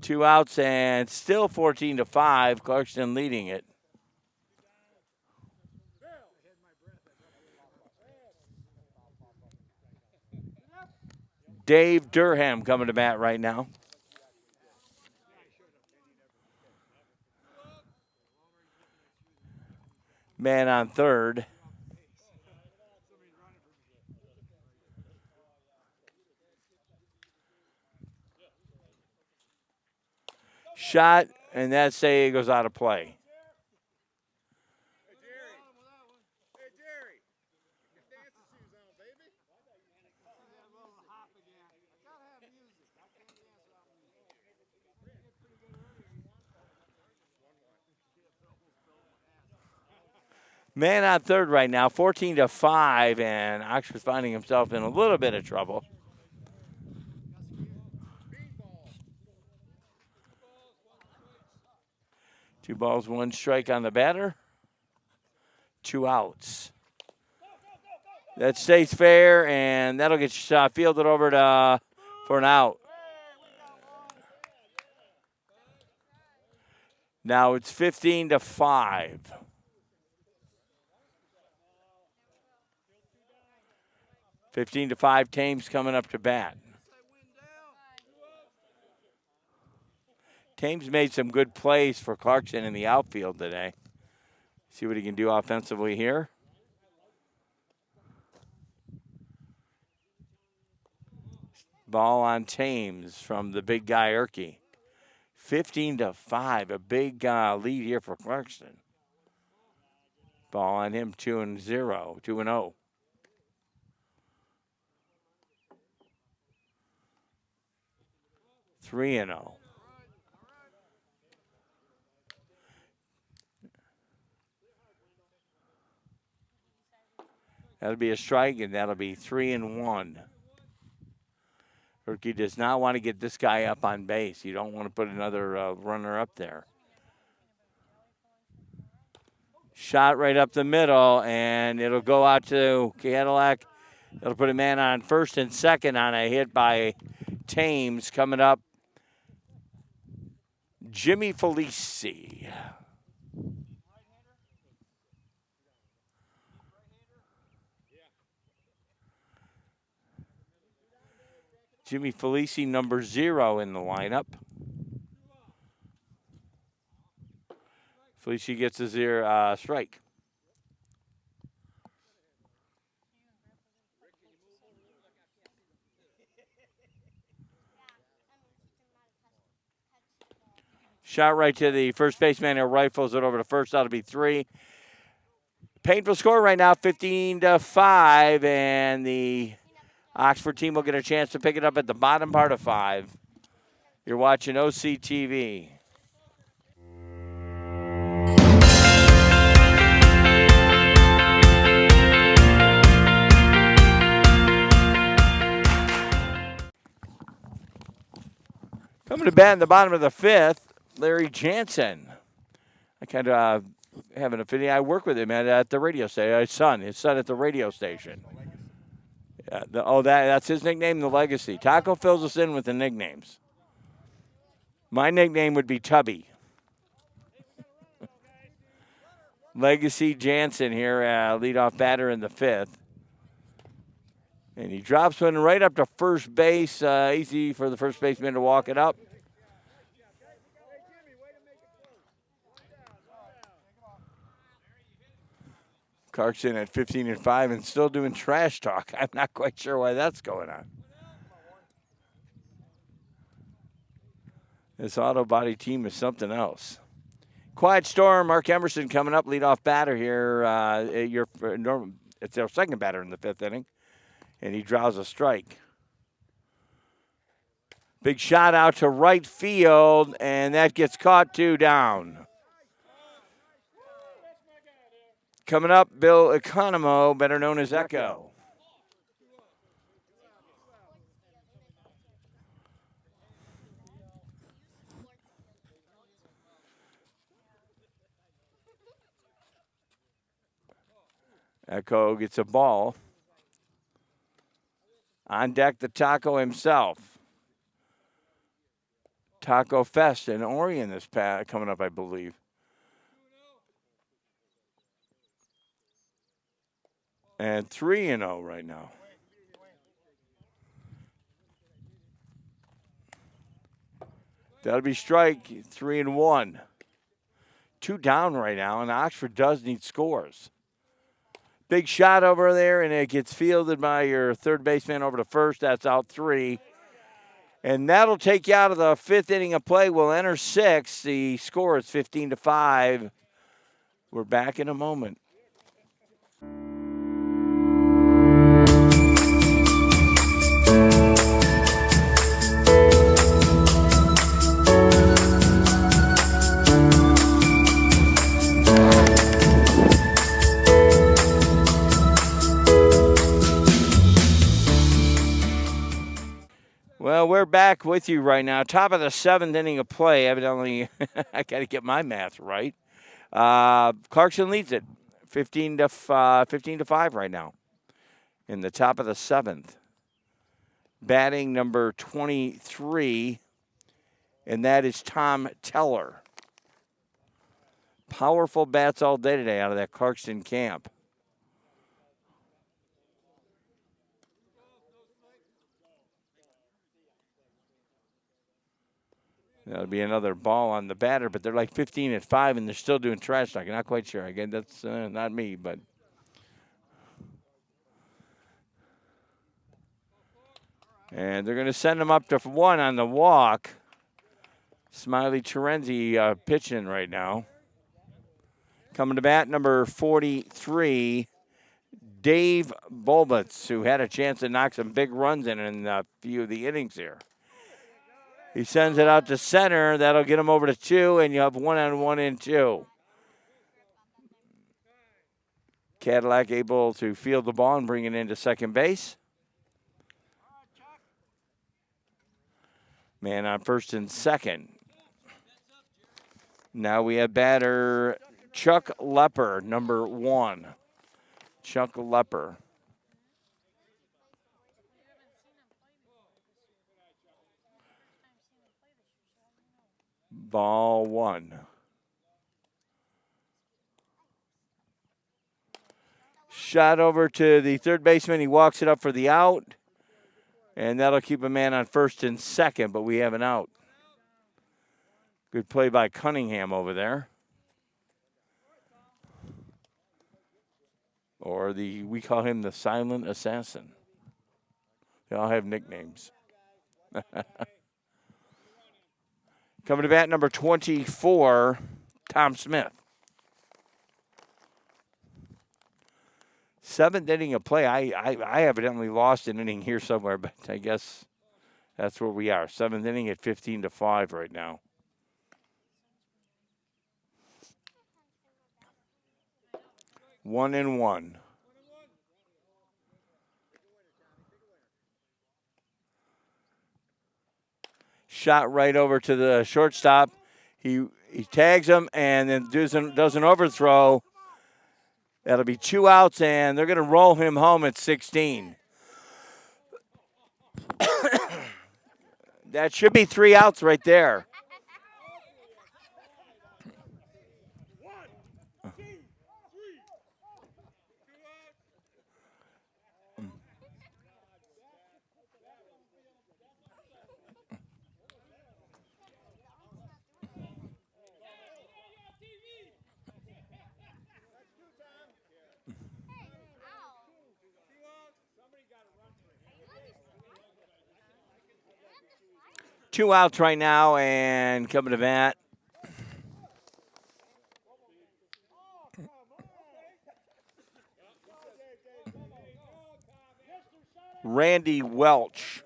2 outs, and still 14-5. Clarkston leading it. Dave Durham coming to bat right now. Man on third. Shot, and that say goes out of play. Man on third right now, 14-5, and Oxford's finding himself in a little bit of trouble. Two balls, 1 strike on the batter. 2 outs. That stays fair, and that'll get fielded over to for an out. Now it's 15-5. 15-5, Thames coming up to bat. Thames made some good plays for Clarkson in the outfield today. See what he can do offensively here. Ball on Thames from the big guy Erkey. 15-5, a big lead here for Clarkson. Ball on him, 2-0, 2-0. Three and 0. That'll be a strike, and that'll be 3-1. Herky does not want to get this guy up on base. You don't want to put another runner up there. Shot right up the middle, and it'll go out to Cadillac. It'll put a man on first and second on a hit by Thames. Coming up, Jimmy Felici. Jimmy Felici, number 0 in the lineup. Felici gets a strike. Shot right to the first baseman who rifles it over to first. That'll be 3. Painful score right now, 15-5, and the Oxford team will get a chance to pick it up at the bottom part of 5. You're watching OCTV. Coming to bat in the bottom of the 5th, Larry Jansen. I kind of have an affinity. I work with him at the radio station. His son at the radio station. That's his nickname, The Legacy. Taco fills us in with the nicknames. My nickname would be Tubby. Legacy Jansen here, leadoff batter in the 5th. And he drops one right up to first base. Easy for the first baseman to walk it up. Clarkson at 15-5 and still doing trash talk. I'm not quite sure why that's going on. This auto body team is something else. Quiet Storm, Mark Emerson coming up, leadoff batter here. It's their second batter in the 5th inning. And he draws a strike. Big shot out to right field, and that gets caught 2 down. Coming up, Bill Economo, better known as Echo. Echo gets a ball. On deck, the Taco himself. Taco Fest in Orion this coming up, I believe. And 3-0 right now. That'll be strike 3-1. 2 down right now, and Oxford does need scores. Big shot over there, and it gets fielded by your third baseman over to first. That's out 3. And that'll take you out of the 5th inning of play. We'll enter 6. The score is 15-5. We're back in a moment. Well, we're back with you right now. Top of the 7th inning of play. Evidently, I got to get my math right. Clarkson leads it 15-5 right now in the top of the 7th. Batting number 23, and that is Tom Teller. Powerful bats all day today out of that Clarkson camp. That'll be another ball on the batter, but they're like 15-5, and they're still doing trash talk. I'm not quite sure. Again, that's not me, but. And they're going to send him up to 1 on the walk. Smiley Terenzi pitching right now. Coming to bat, number 43, Dave Bulbitz, who had a chance to knock some big runs in a few of the innings here. He sends it out to center. That'll get him over to 2, and you have 1-on-1 in 2. Cadillac able to field the ball and bring it into second base. Man on first and second. Now we have batter Chuck Lepper, number 1. Chuck Lepper. Ball 1. Shot over to the third baseman. He walks it up for the out. And that'll keep a man on first and second, but we have an out. Good play by Cunningham over there. Or we call him the silent assassin. They all have nicknames. Coming to bat, number 24, Tom Smith. 7th inning of play. I evidently lost an inning here somewhere, but I guess that's where we are. 7th inning at 15-5 right now. One and one. Shot right over to the shortstop. He tags him and then does an overthrow. That'll be 2 outs, and they're going to roll him home at 16. That should be 3 outs right there. Two outs right now, and coming to bat. Randy Welch.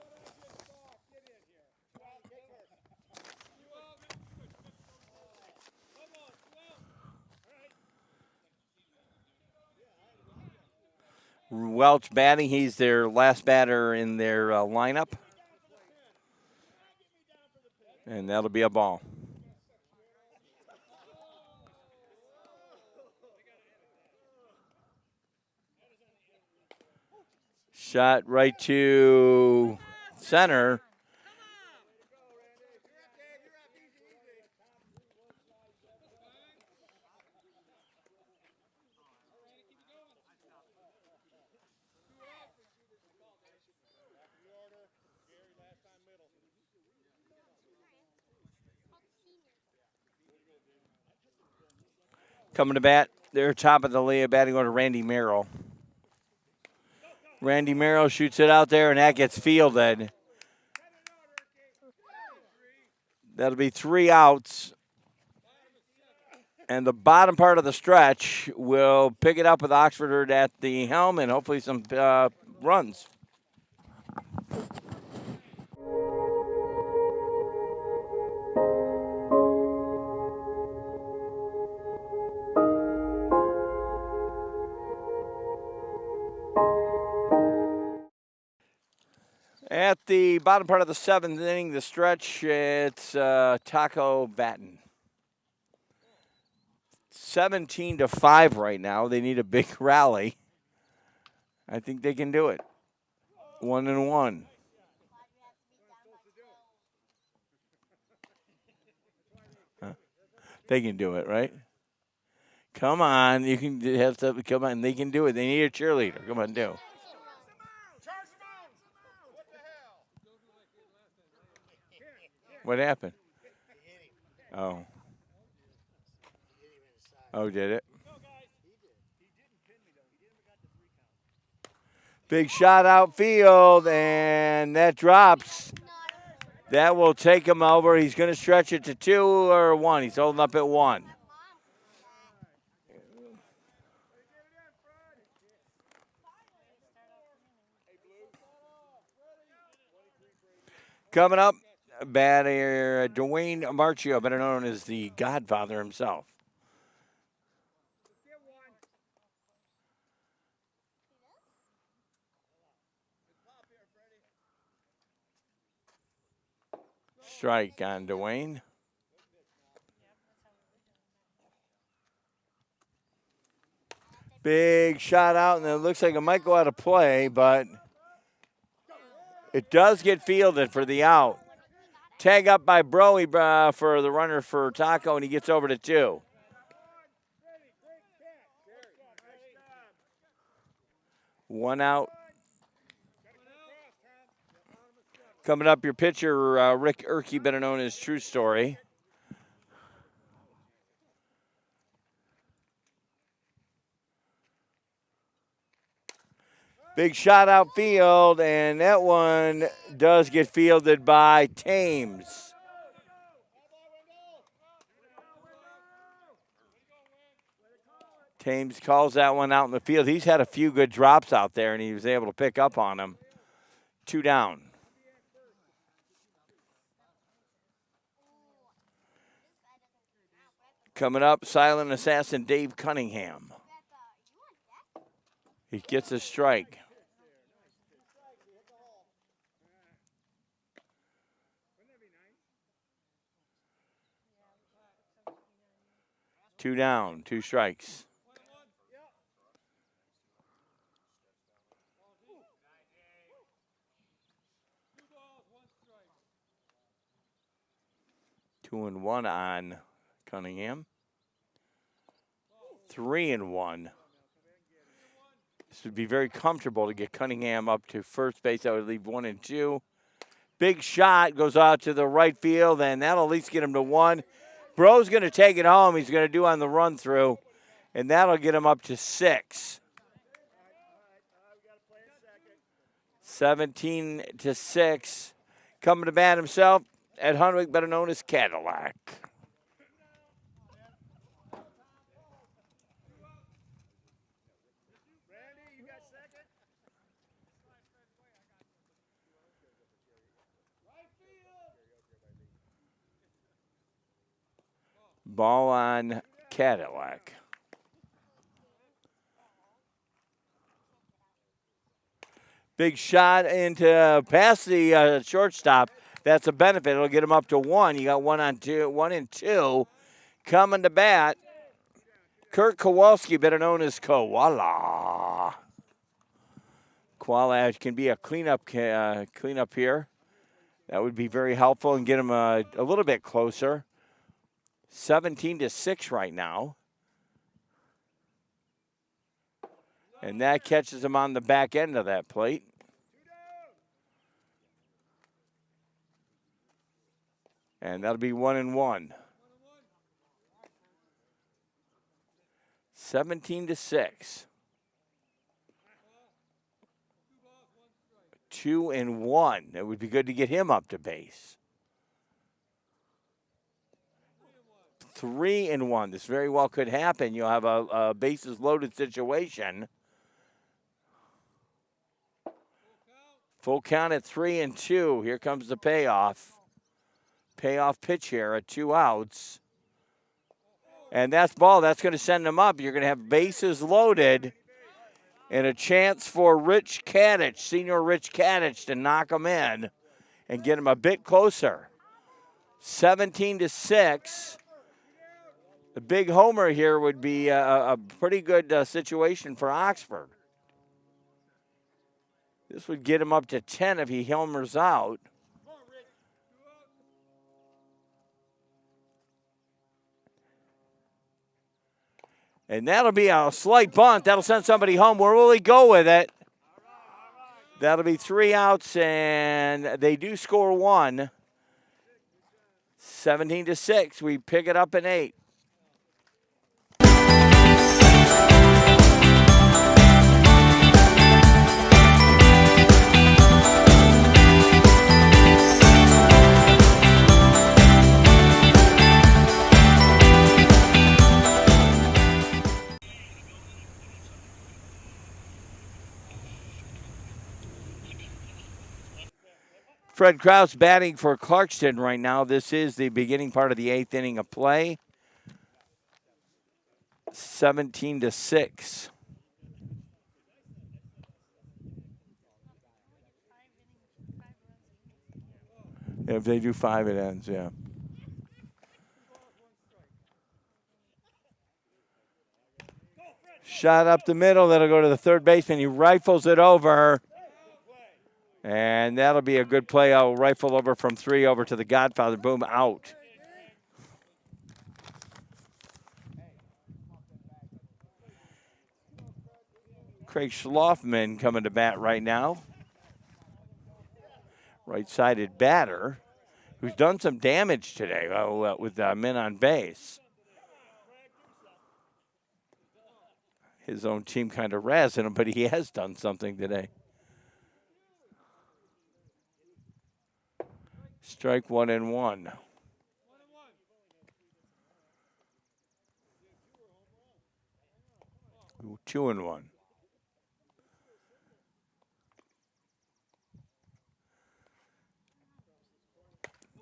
Welch batting. He's their last batter in their lineup. And that'll be a ball. Shot right to center. Coming to bat, they're top of the league, batting order, Randy Merrill. Randy Merrill shoots it out there, and that gets fielded. That'll be 3 outs. And the bottom part of the stretch will pick it up with Oxford at the helm and hopefully some runs. At the bottom part of the 7th inning, the stretch, it's Taco Batten. 17-5 right now. They need a big rally. I think they can do it. 1-1. They can do it, right? Come on, you can have to come on. They can do it. They need a cheerleader. Come on, do. What happened? Oh. Oh, did it? Big shot outfield, and that drops. That will take him over. He's going to stretch it to 2 or 1. He's holding up at 1. Coming up, batter Dwayne Marchio, better known as the Godfather himself. strike on Dwayne. Big shot out, and it looks like it might go out of play, but it does get fielded for the out. Tag up by Broe for the runner for Taco, and he gets over to 2. One out. Coming up, your pitcher, Rick Erke, better known as True Story. Big shot outfield, and that one does get fielded by Thames. Thames calls that one out in the field. He's had a few good drops out there, and he was able to pick up on them. 2 down. Coming up, silent assassin Dave Cunningham. He gets a strike. Two down, 2 strikes. Two and one on Cunningham. 3-1. This would be very comfortable to get Cunningham up to first base. That would leave 1 and 2. Big shot goes out to the right field, and that'll at least get him to 1. Bro's going to take it home. He's going to do on the run through, and that'll get him up to 6. 17-6. Coming to bat himself, Ed Hunwick, better known as Cadillac. Ball on Cadillac. Big shot into past the shortstop. That's a benefit. It'll get him up to 1. You got 1 and 2. Coming to bat, Kurt Kowalski, better known as Koala. Koala can be a cleanup here. That would be very helpful and get him a little bit closer. 17-6 right now. And that catches him on the back end of that plate. And that'll be 1-1. 17-6. 2-1. It would be good to get him up to base. 3-1. This very well could happen. You'll have a bases loaded situation. Full count at 3-2. Here comes the payoff. Payoff pitch here at 2 outs. And that's ball. That's going to send them up. You're going to have bases loaded and a chance for Rich Kadich, senior Rich Kadich, to knock him in and get him a bit closer. 17-6. The big homer here would be a pretty good situation for Oxford. This would get him up to 10 if he homers out. And that'll be a slight bunt. That'll send somebody home. Where will he go with it? That'll be 3 outs, and they do score 1. 17-6. We pick it up in 8. Fred Kraus batting for Clarkston right now. This is the beginning part of the 8th inning of play. 17-6. If they do 5, it ends, yeah. Shot up the middle. That'll go to the third baseman. He rifles it over. And that'll be a good play. I'll rifle over from 3 over to the Godfather. Boom, out. Craig Schloffman coming to bat right now. Right-sided batter who's done some damage today with men on base. His own team kind of razzing him, but he has done something today. Strike 1-1. 2-1.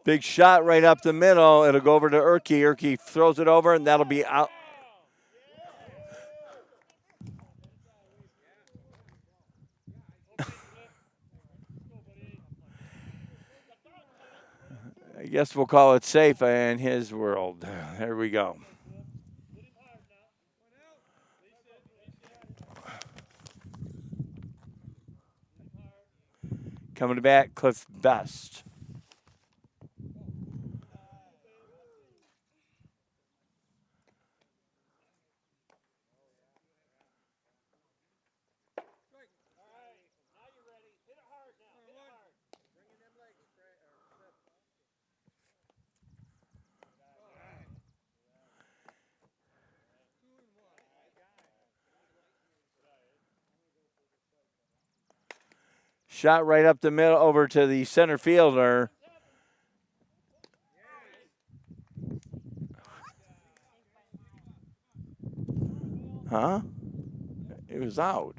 Big shot right up the middle. It'll go over to Urke. Urke throws it over, and that'll be out. I guess we'll call it safe in his world. There we go. Coming to bat, Cliff Best. Shot right up the middle over to the center fielder. Huh? It was out.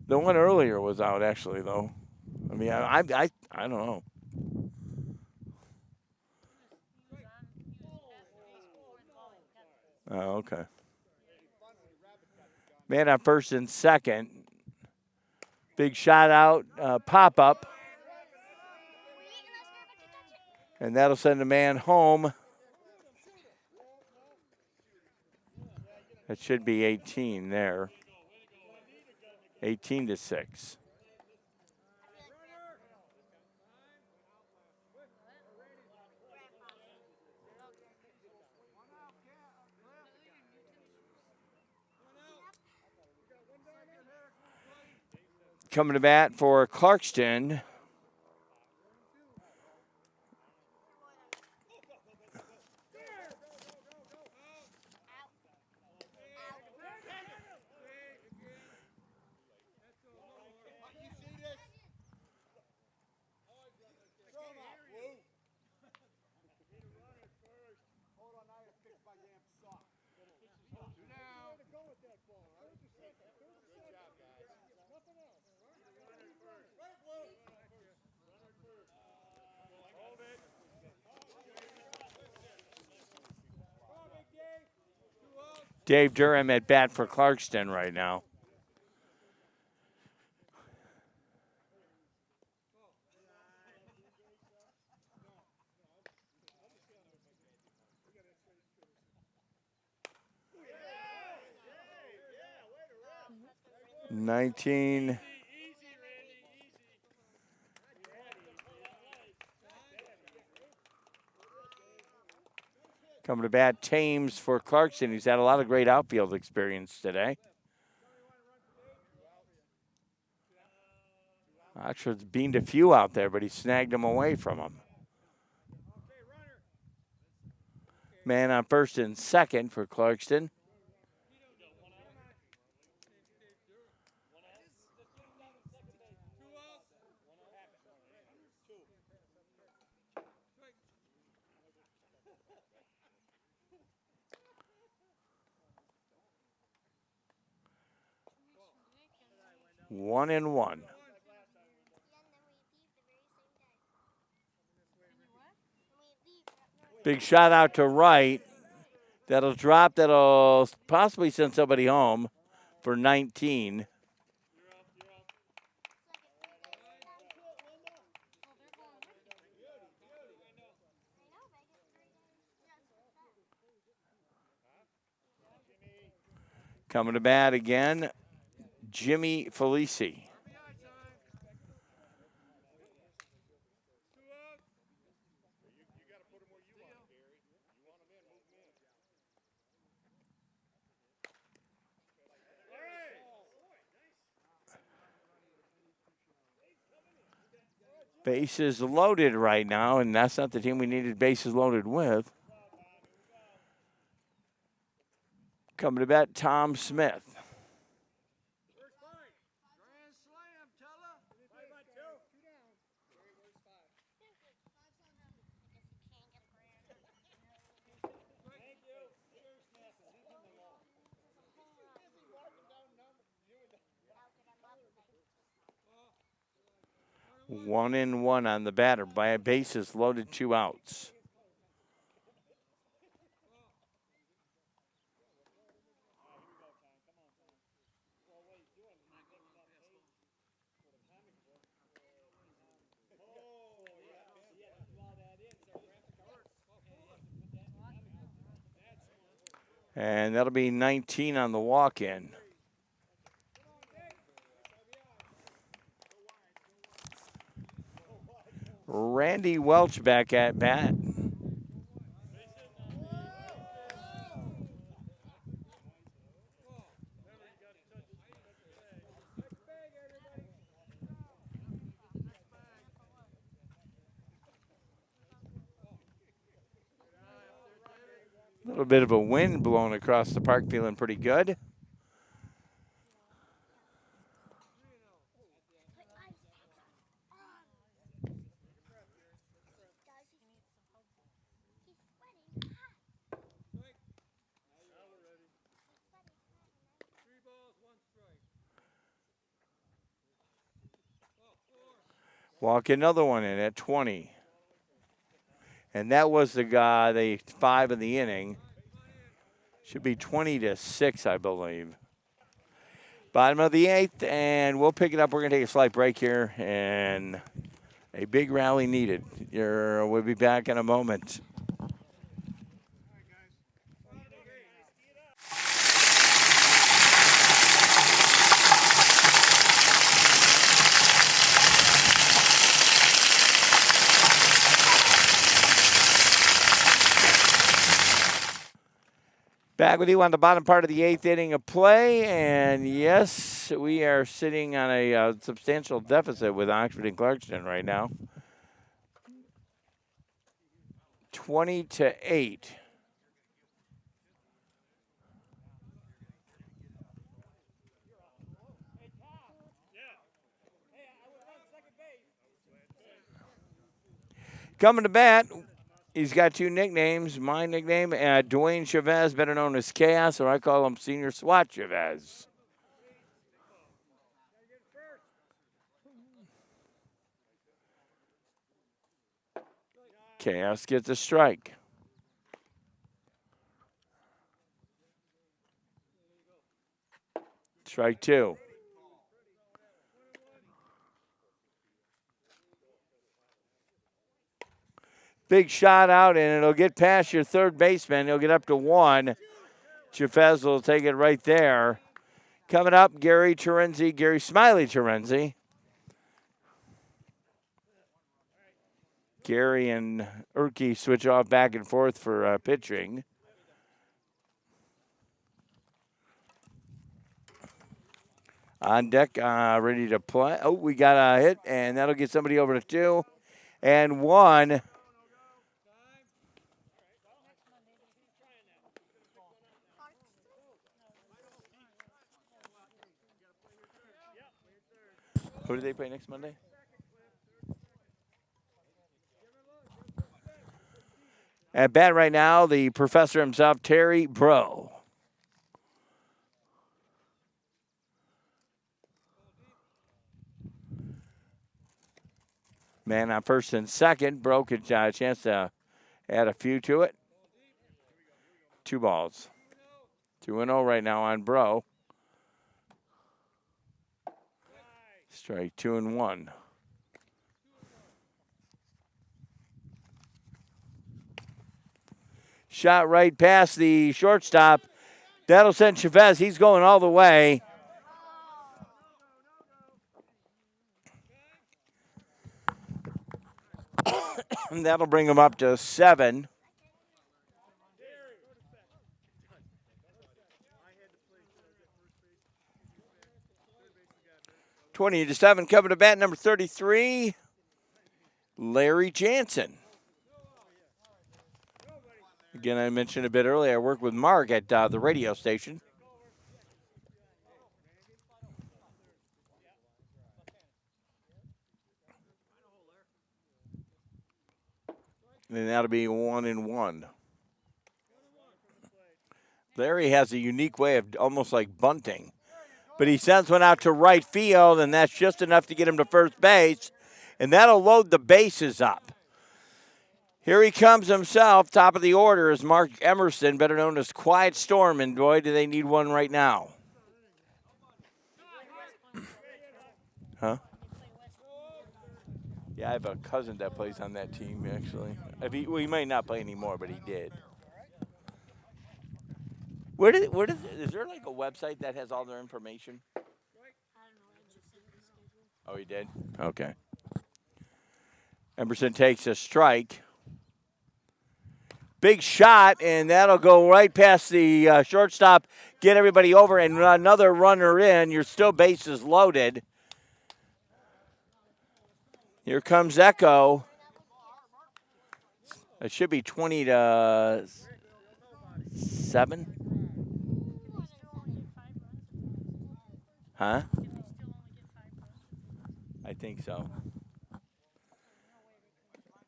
The one earlier was out, actually, though. I mean, I don't know. Oh, okay. Man on first and second. Big shot out, pop up. And that'll send a man home. That should be 18 there. 18-6. Coming to bat for Clarkston. Dave Durham at bat for Clarkston right now. Nineteen. Coming to bat, Thames for Clarkston. He's had a lot of great outfield experience today. Oxford's beamed a few out there, but he snagged them away from him. Man on first and second for Clarkston. One and one. Big shot out to right. That'll drop. That'll possibly send somebody home for 19. Coming to bat again, Jimmy Felici. Bases loaded right now, and that's not the team we needed bases loaded with. Coming to bat, Tom Smith. Grand slam, Tella. 5-2. One in one on the batter by a bases loaded, 2 outs. And that'll be 19 on the walk-in. Randy Welch back at bat. A little bit of a wind blowing across the park, feeling pretty good. Walk another one in at 20. And that was the guy, the 5 in the inning. Should be 20-6, I believe. Bottom of the 8th, and we'll pick it up. We're going to take a slight break here, and a big rally needed. We'll be back in a moment. Back with you on the bottom part of the 8th inning of play, and yes, we are sitting on a substantial deficit with Oxford and Clarkston right now. 20-8. Coming to bat, he's got 2 nicknames. My nickname, Dwayne Chavez, better known as Chaos, or I call him Senior SWAT Chavez. Chaos gets a strike. Strike 2. Big shot out, and it'll get past your third baseman. He'll get up to 1. Chavez will take it right there. Coming up, Gary Smiley Terenzi. Gary and Urke switch off back and forth for pitching. On deck, ready to play. Oh, we got a hit, and that'll get somebody over to 2. And 1. Who do they play next Monday? At bat right now, the professor himself, Terry Bro. Man on first and second. Bro could a chance to add a few to it. 2 balls. 2-0 right now on Bro. Strike 2-1. Shot right past the shortstop. That'll send Chavez. He's going all the way. And that'll bring him up to 7. (20-7). Coming to bat, number 33, Larry Jansen. Again, I mentioned a bit earlier, I work with Mark at the radio station. And that'll be 1-1. Larry has a unique way of almost like bunting. But he sends one out to right field, and that's just enough to get him to first base. And that'll load the bases up. Here he comes himself. Top of the order is Mark Emerson, better known as Quiet Storm. And boy, do they need one right now. Huh? Yeah, I have a cousin that plays on that team, actually. He might not play anymore, but he did. Is there like a website that has all their information? Oh, he did? Okay. Emerson takes a strike. Big shot, and that'll go right past the shortstop, get everybody over, and another runner in. You're still bases loaded. Here comes Echo. It should be 20-7. Huh? I think so.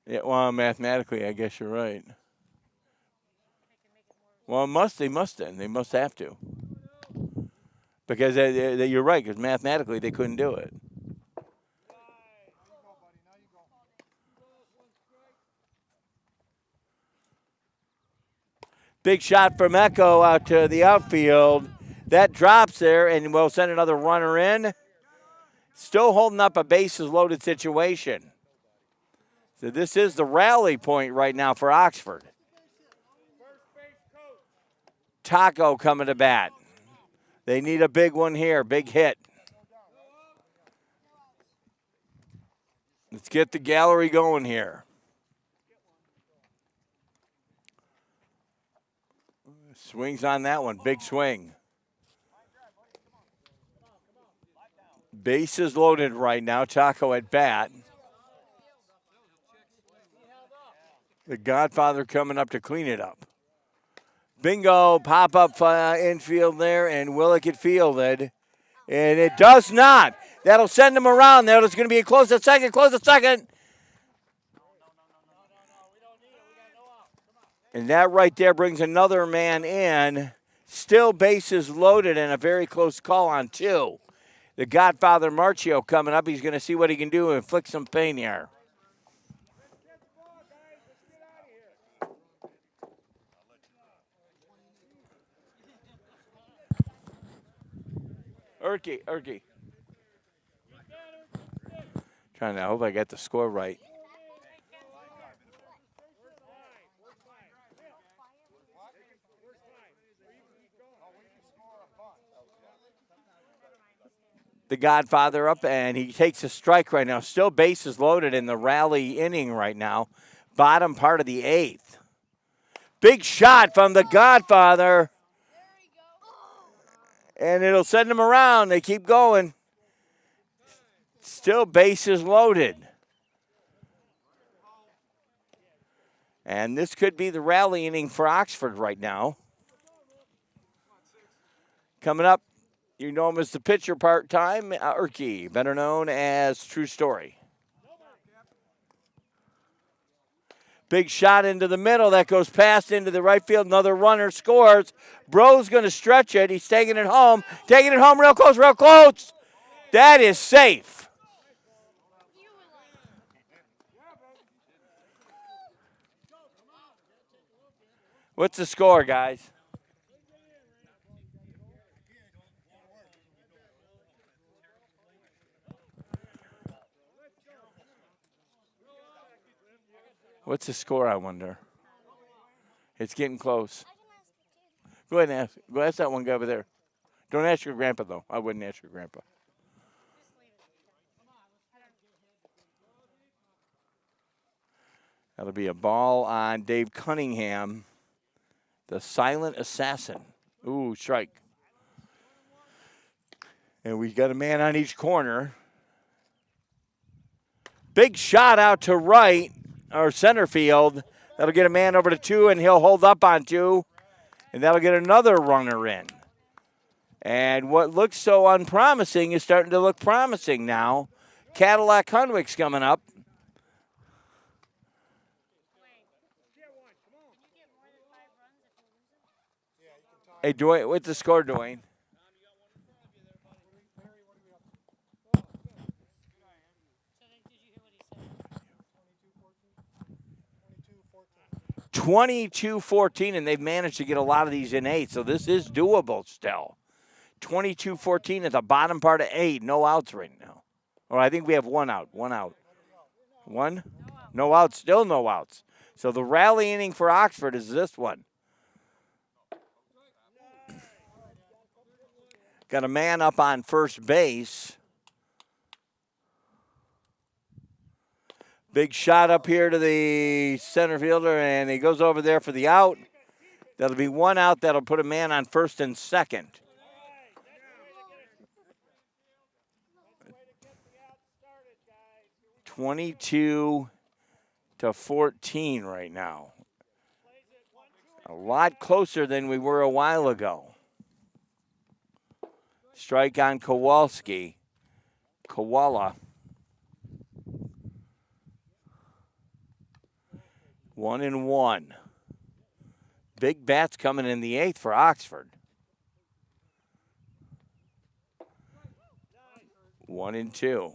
Yeah, well, mathematically, I guess you're right. Well, they must have to. Because you're right, because mathematically they couldn't do it. Big shot from Echo out to the outfield. That drops there, and we'll send another runner in. Still holding up a bases-loaded situation. So this is the rally point right now for Oxford. Taco coming to bat. They need a big one here, big hit. Let's get the gallery going here. Swings on that one, big swing. Bases loaded right now, Taco at bat. The Godfather coming up to clean it up. Bingo, pop-up infield there, and will it get fielded? And it does not. That'll send him around there. It's going to be a close to second. And that right there brings another man in. Still bases loaded and a very close call on 2. The Godfather Marchio coming up. He's going to see what he can do and inflict some pain here. Erky. I hope I got the score right. The Godfather up, and he takes a strike right now. Still bases loaded in the rally inning right now. Bottom part of the 8th. Big shot from the Godfather. And it'll send them around. They keep going. Still bases loaded. And this could be the rally inning for Oxford right now. Coming up, you know him as the pitcher part-time, Erky, better known as True Story. Big shot into the middle. That goes past into the right field. Another runner scores. Bro's going to stretch it. He's taking it home. Real close. That is safe. What's the score, guys? What's the score, I wonder? It's getting close. Go ahead and ask. Go ask that one guy over there. Don't ask your grandpa, though. I wouldn't ask your grandpa. That'll be a ball on Dave Cunningham, the silent assassin. Ooh, strike. And we got a man on each corner. Big shot out to right, or center field. That'll get a man over to 2, and he'll hold up on 2. And that'll get another runner in. And what looks so unpromising is starting to look promising now. Cadillac Hunwick's coming up. Hey, Dwayne, what's the score, Dwayne? 22-14, and they've managed to get a lot of these in 8, so this is doable still. 22-14 at the bottom part of 8, no outs right now. Or I think we have one out. One? No outs, still no outs. So the rally inning for Oxford is this one. Got a man up on first base. Big shot up here to the center fielder, and he goes over there for the out. That'll be one out. That'll put a man on first and second. (22-14) right now. A lot closer than we were a while ago. Strike on Kowalski. Koala. 1-1. Big bats coming in the 8th for Oxford. 1-2.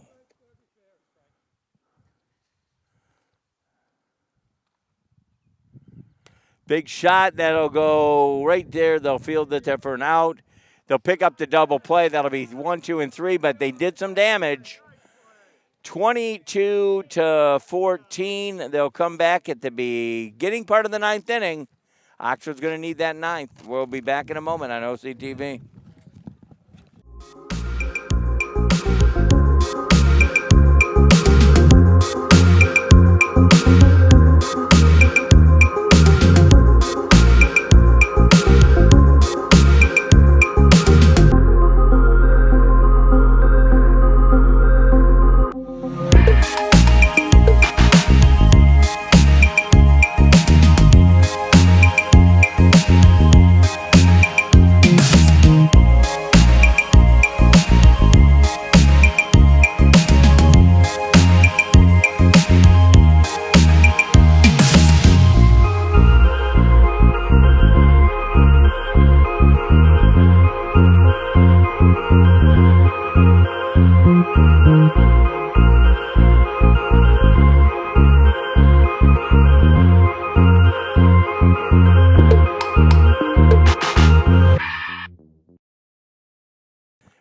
Big shot. That'll go right there. They'll field it there for an out. They'll pick up the double play. That'll be 1, 2, and 3, but they did some damage. 22-14. They'll come back at the beginning part of the 9th inning. Oxford's going to need that 9th. We'll be back in a moment on OCTV.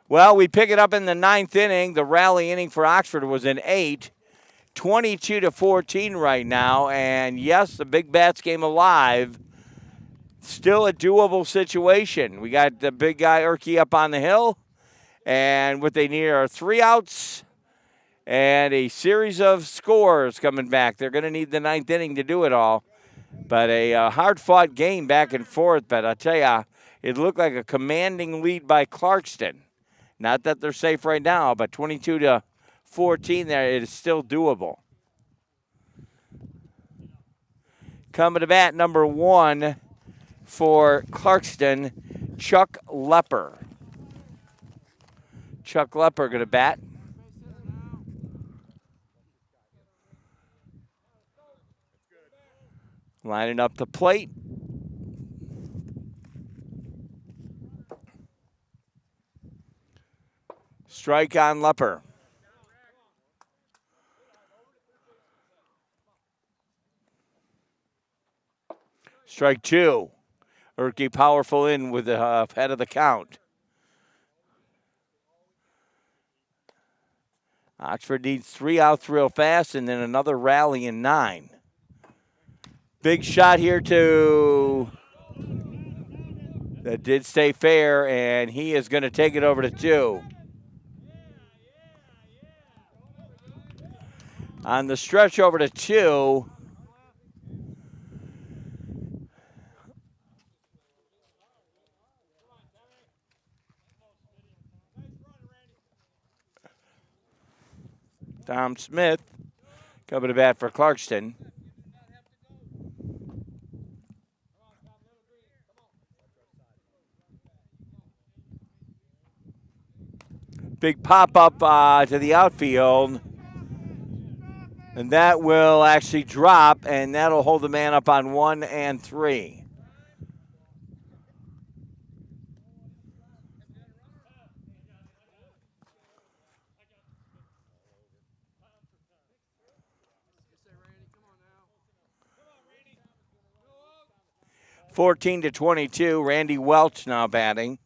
Well, we pick it up in the 9th inning. The rally inning for Oxford was an 8. 22-14 right now. And, yes, the Big Bats came alive. Still a doable situation. We got the big guy, Erkey, up on the hill. And what they need are 3 outs and a series of scores coming back. They're going to need the 9th inning to do it all. But a hard-fought game back and forth. But I tell you, it looked like a commanding lead by Clarkston. Not that they're safe right now, but 22-14 there, it is still doable. Coming to bat, number 1 for Clarkston, Chuck Lepper. Chuck Lepper going to bat. Lining up the plate. Strike on Lepper. Strike 2. Erkey powerful in with the head of the count. Oxford needs 3 outs real fast and then another rally in 9. Big shot here to that did stay fair, and he is going to take it over to 2. On the stretch over to 2, Tom Smith coming to bat for Clarkston. Big pop-up to the outfield. And that will actually drop, and that'll hold the man up on 1 and 3. Randy. 14-22, Randy Welch now batting.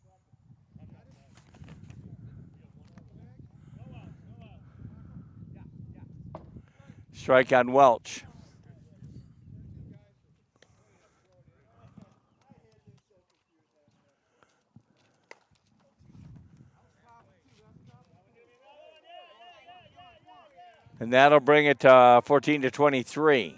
Strike on Welch. And that'll bring it to 14-23.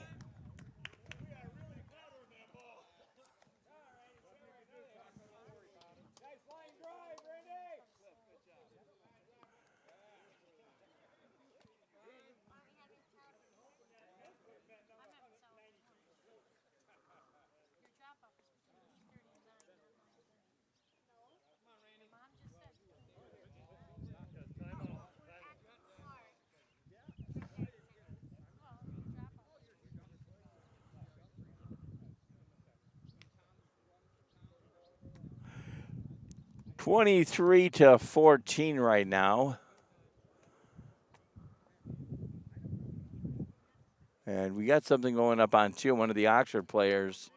(23-14) right now. And we got something going up on 2, one of the Oxford players.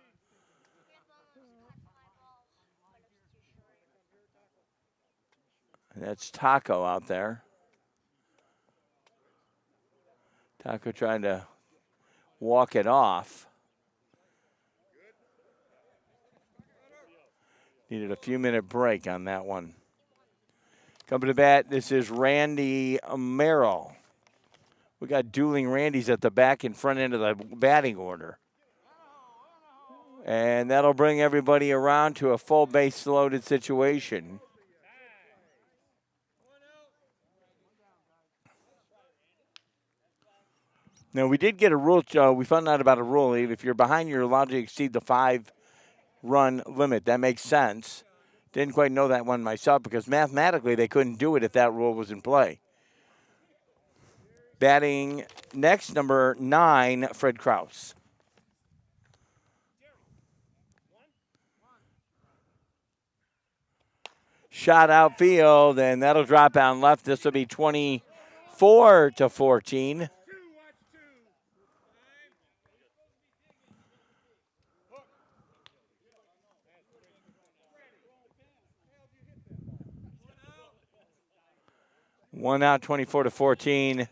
And that's Taco out there. Taco trying to walk it off. Needed a few-minute break on that one. Coming to bat, this is Randy Merrill. We got dueling Randys at the back and front end of the batting order. And that'll bring everybody around to a full base-loaded situation. Now, we did get a rule. We found out about a rule. If you're behind, you're allowed to exceed the 5-run limit. That makes sense. Didn't quite know that one myself because mathematically they couldn't do it if that rule was in play. Batting next, number 9, Fred Kraus. Shot outfield, and that'll drop down left. This will be 24-14. One out, 24-14.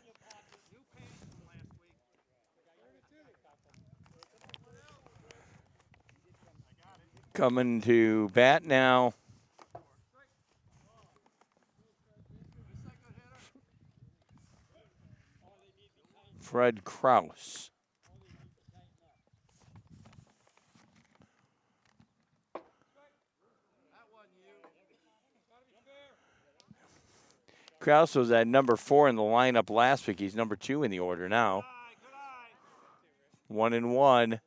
Coming to bat now. Fred Kraus. Kraus was at number 4 in the lineup last week. He's number 2 in the order now. 1-1.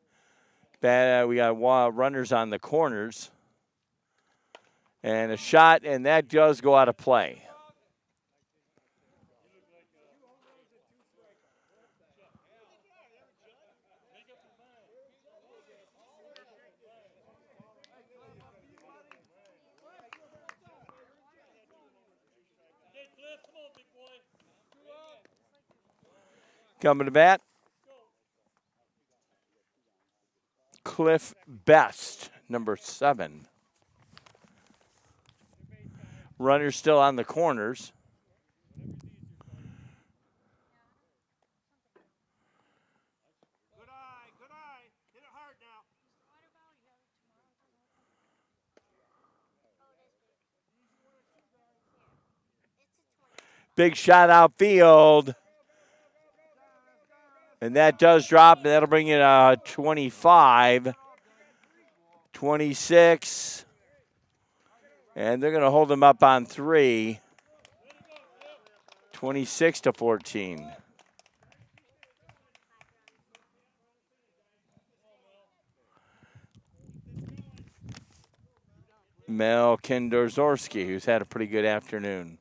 We got runners on the corners. And a shot, and that does go out of play. Coming to bat, Cliff Best, number 7. Runners still on the corners. Good eye. Hit it hard now. Big shot outfield. And that does drop. That'll bring it 25, 26. And they're going to hold them up on 3, 26-14. Mel Kinderzorski, who's had a pretty good afternoon.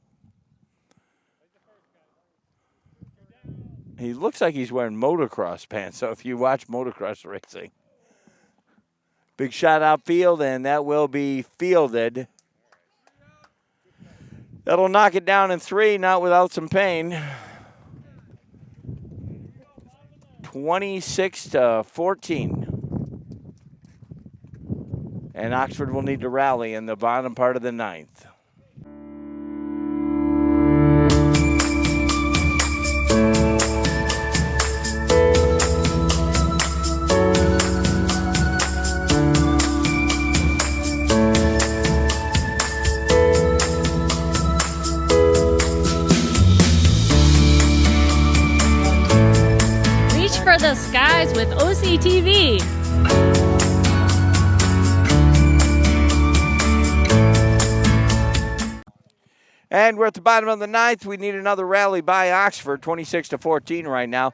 He looks like he's wearing motocross pants, so if you watch motocross racing. Big shot outfield, and that will be fielded. That'll knock it down in 3, not without some pain. 26-14. And Oxford will need to rally in the bottom part of the 9th. Reach for the skies with OCTV. And we're at the bottom of the 9th. We need another rally by Oxford, 26-14 right now.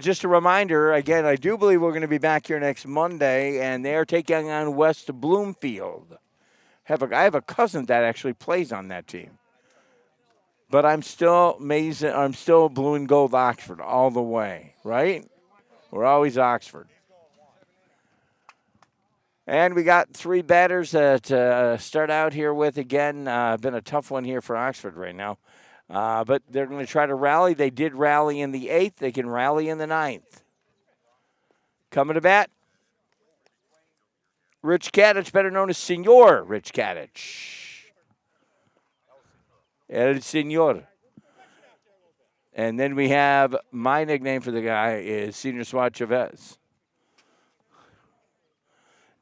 Just a reminder, again, I do believe we're going to be back here next Monday, and they're taking on West Bloomfield. I have a cousin that actually plays on that team. But I'm still amazing. I'm still blue and gold Oxford all the way, right? We're always Oxford. And we got 3 batters to start out here with. Again, been a tough one here for Oxford right now. But they're going to try to rally. They did rally in the 8th. They can rally in the 9th. Coming to bat, Rich Kadich, better known as Senor Rich Kadich. El Senor. And then we have, my nickname for the guy is Senior Swat Chavez.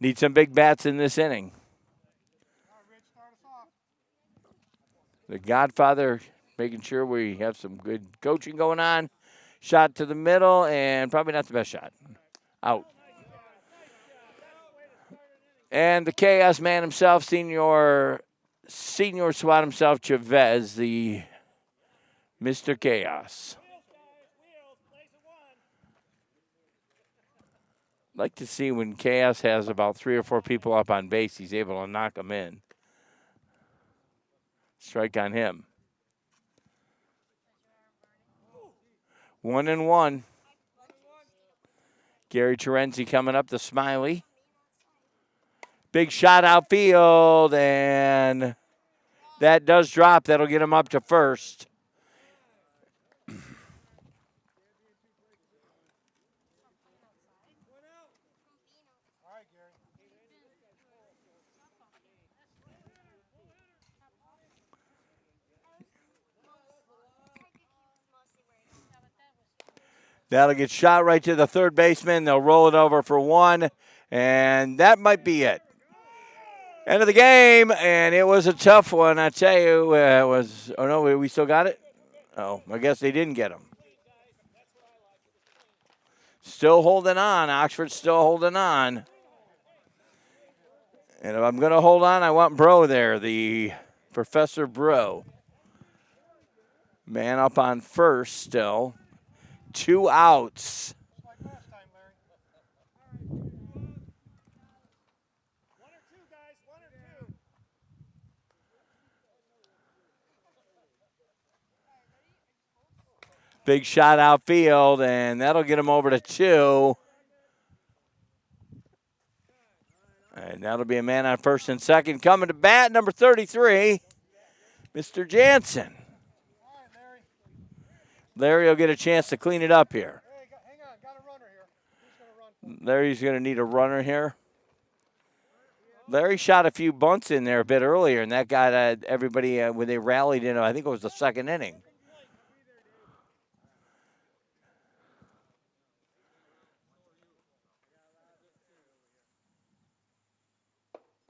Need some big bats in this inning. The Godfather making sure we have some good coaching going on. Shot to the middle, and probably not the best shot. Out. And the chaos man himself, Senior SWAT himself, Chavez, the Mr. Chaos. I'd like to see when Chaos has about 3 or 4 people up on base, he's able to knock them in. Strike on him. 1-1. Gary Terenzi coming up, the Smiley. Big shot outfield, and that does drop. That'll get him up to first. That'll get shot right to the third baseman. They'll roll it over for 1, and that might be it. End of the game, and it was a tough one. I tell you, it was. Oh no, we still got it. Oh, I guess they didn't get him. Still holding on. Oxford's still holding on. And if I'm going to hold on, I want Bro there, the Professor Bro. Man up on first still. 2 outs. Big shot outfield, and that'll get him over to 2. And that'll be a man on first and second. Coming to bat, number 33, Mr. Jansen. Larry will get a chance to clean it up here. Hang on, got a runner here. Larry's going to need a runner here. Larry shot a few bunts in there a bit earlier, and that got everybody when they rallied in, I think it was the second inning.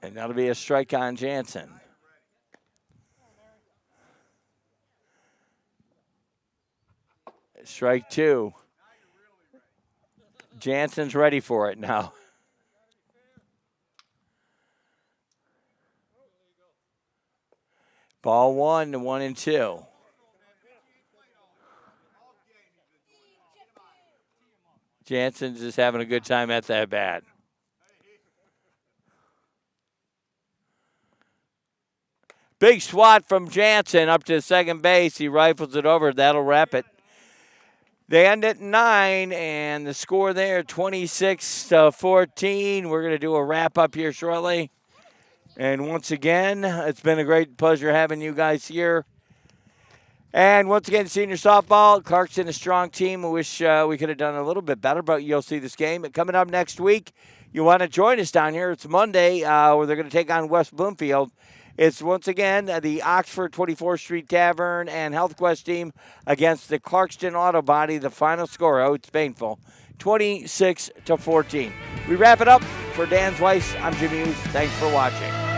And that'll be a strike on Jansen. Strike two. Jansen's ready for it now. Ball 1-2. Jansen's just having a good time at that bat. Big swat from Jansen up to second base. He rifles it over. That'll wrap it. They end at 9, and the score there, 26-14. We're going to do a wrap-up here shortly. And once again, it's been a great pleasure having you guys here. And once again, senior softball, Clarkston, a strong team. I wish we could have done a little bit better, but you'll see this game. Coming up next week, you want to join us down here. It's Monday where they're going to take on West Bloomfield. It's once again the Oxford 24th Street Tavern and Health Quest team against the Clarkston Auto Body. The final score, oh, it's painful, 26-14. We wrap it up. For Dan Weiss, I'm Jim Hughes. Thanks for watching.